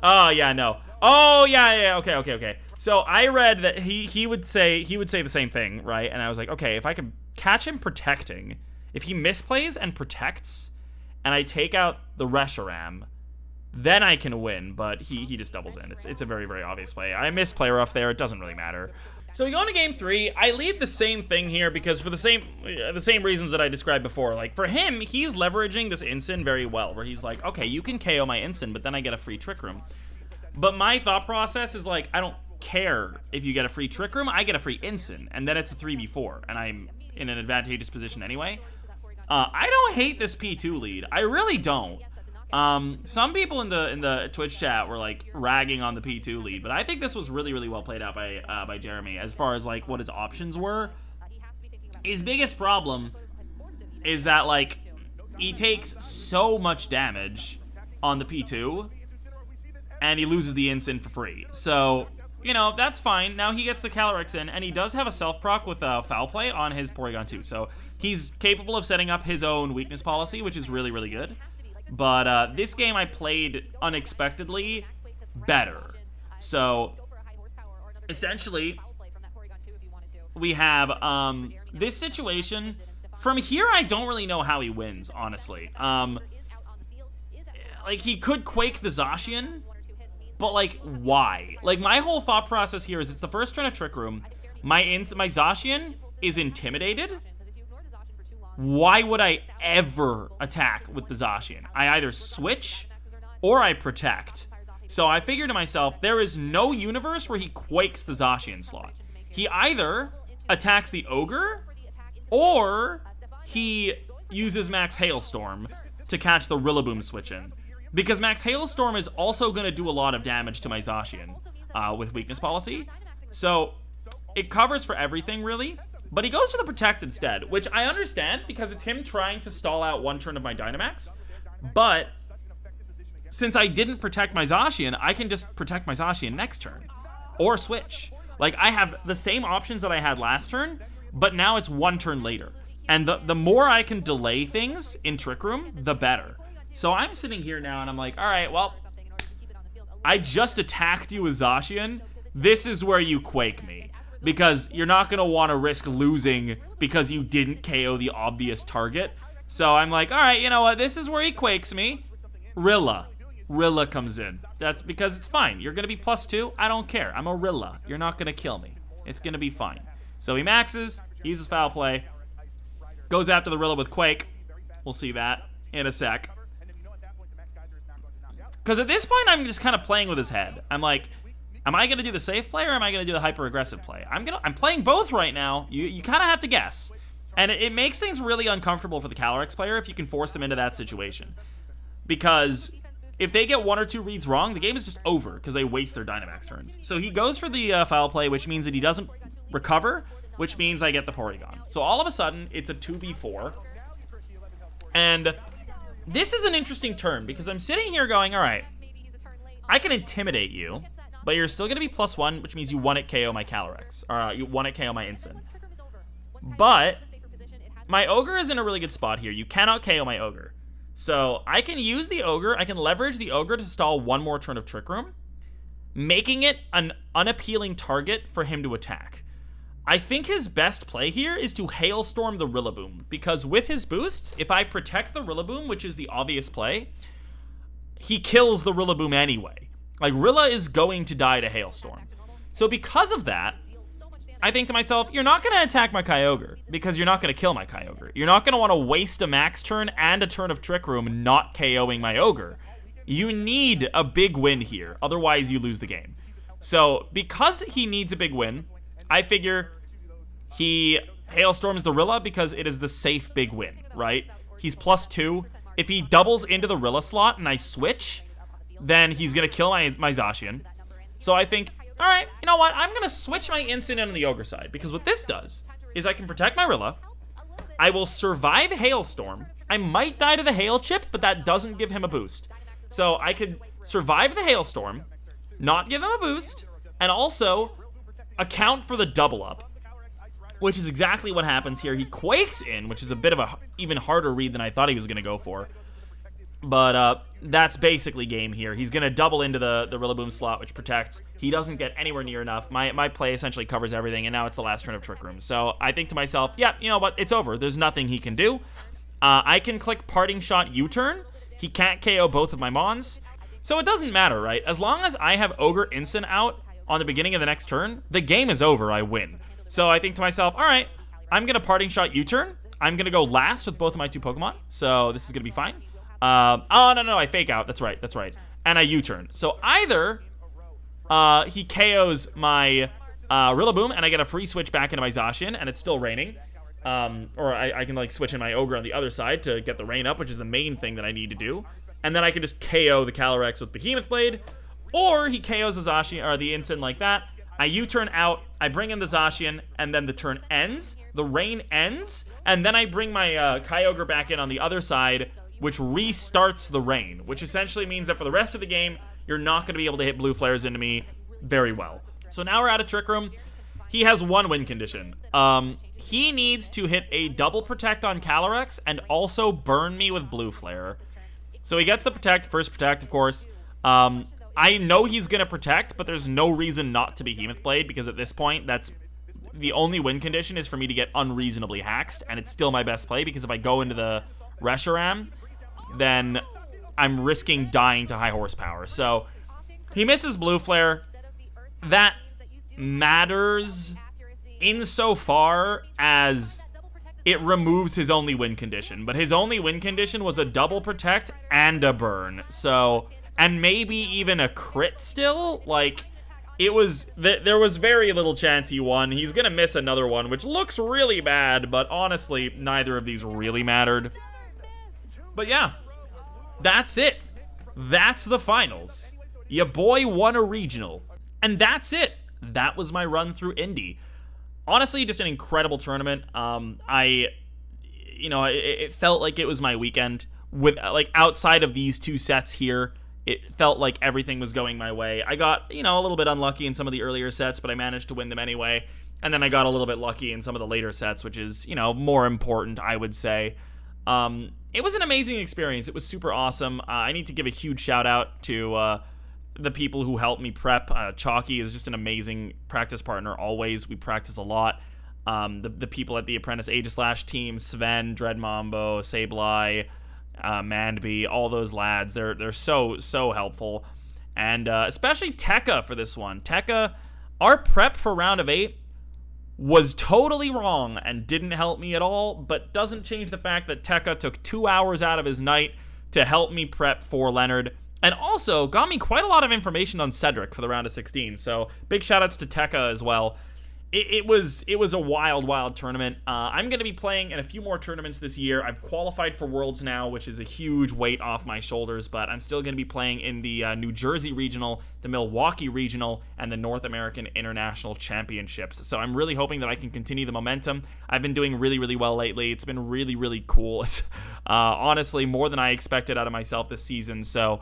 Oh, yeah, no. Oh, yeah, okay. So I read that he would say the same thing, right? And I was like, okay, if I could catch him protecting, if he misplays and protects, and I take out the Reshiram, then I can win, but he just doubles in. It's a very, very obvious play. I miss play rough there. It doesn't really matter. So we go into game 3. I lead the same thing here because for the same reasons that I described before. Like, for him, he's leveraging this Incin very well, where he's like, okay, you can KO my Incin, but then I get a free Trick Room. But my thought process is like, I don't care if you get a free Trick Room, I get a free Incin, and then it's a 3v4, and I'm in an advantageous position anyway. I don't hate this P2 lead. I really don't. Some people in the Twitch chat were like ragging on the P2 lead, but I think this was really, really well played out by Jeremy as far as like what his options were. His biggest problem is that like he takes so much damage on the P2 and he loses the Incin for free. So, you know, that's fine. Now he gets the Calyrex in, and he does have a self-proc with Foul Play on his Porygon too. So he's capable of setting up his own weakness policy, which is really, really good. But this game I played unexpectedly better. So essentially, we have this situation. From here, I don't really know how he wins, honestly. Like, he could Quake the Zacian, but, like, why? Like, my whole thought process here is it's the first turn of Trick Room. My Zacian is intimidated. Why would I ever attack with the Zacian? I either switch or I protect. So I figured to myself, there is no universe where he Quakes the Zacian slot. He either attacks the Ogre or he uses Max Hailstorm to catch the Rillaboom switch in. Because Max Hailstorm is also going to do a lot of damage to my Zacian with weakness policy. So it covers for everything, really. But he goes for the Protect instead, which I understand because it's him trying to stall out one turn of my Dynamax. But since I didn't protect my Zacian, I can just protect my Zacian next turn. Or switch. Like, I have the same options that I had last turn, but now it's one turn later. And the more I can delay things in Trick Room, the better. So I'm sitting here now and I'm like, all right, well, I just attacked you with Zacian. This is where you Quake me. Because you're not going to want to risk losing because you didn't KO the obvious target. So I'm like, all right, you know what? This is where he Quakes me. Rilla comes in. That's because it's fine. You're going to be +2. I don't care. I'm a Rilla. You're not going to kill me. It's going to be fine. So he maxes, he uses Foul Play, goes after the Rilla with Quake. We'll see that in a sec. Because at this point, I'm just kind of playing with his head. I'm like, am I going to do the safe play or am I going to do the hyper-aggressive play? I'm playing both right now. You kind of have to guess. And it makes things really uncomfortable for the Calyrex player if you can force them into that situation. Because if they get 1 or 2 reads wrong, the game is just over because they waste their Dynamax turns. So he goes for the Foul Play, which means that he doesn't recover, which means I get the Porygon. So all of a sudden, it's a 2v4. And this is an interesting turn because I'm sitting here going, all right, I can intimidate you, but you're still going to be +1, which means you want it KO my Calyrex. Or you want it KO my Incin. But my Ogre is in a really good spot here. You cannot KO my Ogre. So I can use the Ogre. I can leverage the Ogre to stall one more turn of Trick Room, making it an unappealing target for him to attack. I think his best play here is to Hailstorm the Rillaboom, because with his boosts, if I protect the Rillaboom, which is the obvious play, he kills the Rillaboom anyway. Like, Rilla is going to die to Hailstorm. So because of that, I think to myself, you're not going to attack my Kyogre, because you're not going to kill my Kyogre. You're not going to want to waste a max turn and a turn of Trick Room not KOing my Ogre. You need a big win here, otherwise you lose the game. So, because he needs a big win, I figure he Hailstorms the Rilla because it is the safe big win, right? He's +2. If he doubles into the Rilla slot and I switch, then he's going to kill my Zacian. So I think, all right, you know what? I'm going to switch my Incin on the Ogre side, because what this does is I can protect my Rilla. I will survive Hailstorm. I might die to the Hail Chip, but that doesn't give him a boost. So I could survive the Hailstorm, not give him a boost, and also account for the double up, which is exactly what happens here. He Quakes in, which is a bit of a even harder read than I thought he was going to go for. But that's basically game here. He's going to double into the Rillaboom slot, which protects. He doesn't get anywhere near enough. My play essentially covers everything, and now it's the last turn of Trick Room. So I think to myself, yeah, you know what? It's over. There's nothing he can do. I can click Parting Shot U-turn. He can't KO both of my Mons. So it doesn't matter, right? As long as I have Ogre Instant out on the beginning of the next turn, the game is over, I win. So I think to myself, all right, I'm going to Parting Shot U-turn. I'm going to go last with both of my 2 Pokemon. So this is going to be fine. Oh, no, I fake out. That's right. And I U-turn. So either he KOs my Rillaboom and I get a free switch back into my Zacian and it's still raining. Or I can like switch in my Ogre on the other side to get the rain up, which is the main thing that I need to do. And then I can just KO the Calyrex with Behemoth Blade. Or he KOs the Zacian, or the instant like that. I U-turn out, I bring in the Zacian, and then the turn ends. The rain ends, and then I bring my Kyogre back in on the other side, which restarts the rain, which essentially means that for the rest of the game, you're not going to be able to hit blue flares into me very well. So now we're out of Trick Room. He has 1 win condition. He needs to hit a double protect on Calyrex and also burn me with blue flare. So he gets the protect, first protect, of course. I know he's going to protect, but there's no reason not to Behemoth Blade, because at this point, that's the only win condition is for me to get unreasonably haxed, and it's still my best play, because if I go into the Reshiram, then I'm risking dying to high horsepower. So he misses blue flare. That matters insofar as it removes his only win condition, but his only win condition was a double protect and a burn. So, and maybe even a crit still. Like, it was there was very little chance he won. He's gonna miss another one, which looks really bad, but honestly, neither of these really mattered. But yeah, that's it. That's the finals. Ya boy won a regional, and that's it. That was my run through Indy. Honestly, just an incredible tournament. It felt like it was my weekend. With like outside of these 2 sets here, it felt like everything was going my way. I got, a little bit unlucky in some of the earlier sets, but I managed to win them anyway. And then I got a little bit lucky in some of the later sets, which is, more important, I would say. It was an amazing experience. It was super awesome. I need to give a huge shout out to the people who helped me prep. Chalky is just an amazing practice partner always. We practice a lot. The people at the Apprentice Aegislash team, Sven, Dreadmambo, Sableye, Mandby, all those lads, they're so helpful. And especially Tekka for this one. Tekka, our prep for round of 8 was totally wrong and didn't help me at all, but doesn't change the fact that Tekka took 2 hours out of his night to help me prep for Leonard. And also got me quite a lot of information on Cedric for the round of 16. So big shout outs to Tekka as well. It was a wild tournament. I'm going to be playing in a few more tournaments this year. I've qualified for Worlds now, which is a huge weight off my shoulders, but I'm still going to be playing in the New Jersey Regional, the Milwaukee Regional, and the North American International Championships. So I'm really hoping that I can continue the momentum. I've been doing really well lately. It's been really cool. Honestly, more than I expected out of myself this season. So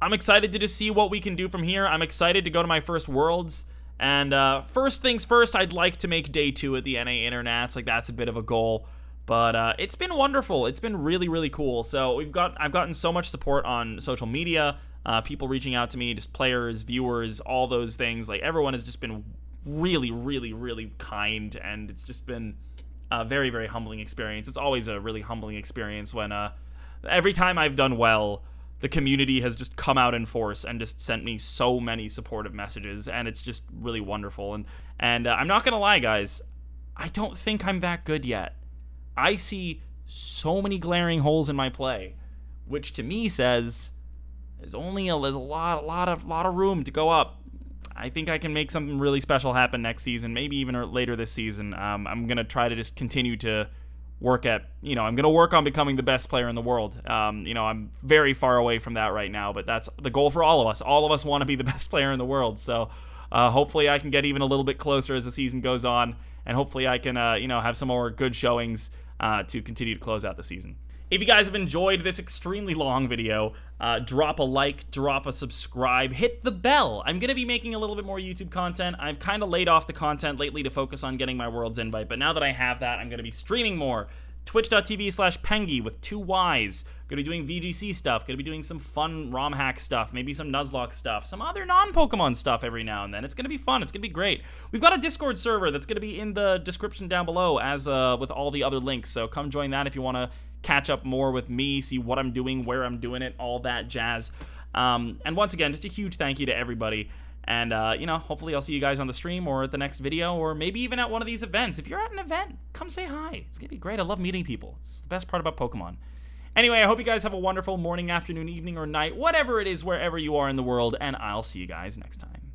I'm excited to just see what we can do from here. I'm excited to go to my first Worlds. And first things first, I'd like to make day 2 at the NA Internats. Like, that's a bit of a goal. But it's been wonderful. It's been really cool. So I've gotten so much support on social media, people reaching out to me, just players, viewers, all those things. Like, everyone has just been really kind, and it's just been a very humbling experience. It's always a really humbling experience when every time I've done well, the community has just come out in force and just sent me so many supportive messages, and it's just really wonderful. And I'm not gonna lie, guys, I don't think I'm that good yet. I see so many glaring holes in my play, which to me says there's a lot of room to go up. I think I can make something really special happen next season, maybe even later this season. I'm gonna try to just continue to work at, I'm going to work on becoming the best player in the world. I'm very far away from that right now, but that's the goal for all of us. All of us want to be the best player in the world. So hopefully I can get even a little bit closer as the season goes on, and hopefully I can, have some more good showings to continue to close out the season. If you guys have enjoyed this extremely long video, drop a like, drop a subscribe, hit the bell. I'm going to be making a little bit more YouTube content. I've kind of laid off the content lately to focus on getting my Worlds invite, but now that I have that, I'm going to be streaming more, Twitch.tv/Pengy with 2 Ys. Gonna be doing VGC stuff, gonna be doing some fun ROM hack stuff, maybe some Nuzlocke stuff, some other non-Pokemon stuff every now and then. It's gonna be fun, it's gonna be great. We've got a Discord server that's gonna be in the description down below as with all the other links, so come join that if you wanna catch up more with me, see what I'm doing, where I'm doing it, all that jazz. And once again, just a huge thank you to everybody. And, you know, hopefully I'll see you guys on the stream or at the next video or maybe even at one of these events. If you're at an event, come say hi. It's going to be great. I love meeting people. It's the best part about Pokemon. Anyway, I hope you guys have a wonderful morning, afternoon, evening, or night, whatever it is, wherever you are in the world, and I'll see you guys next time.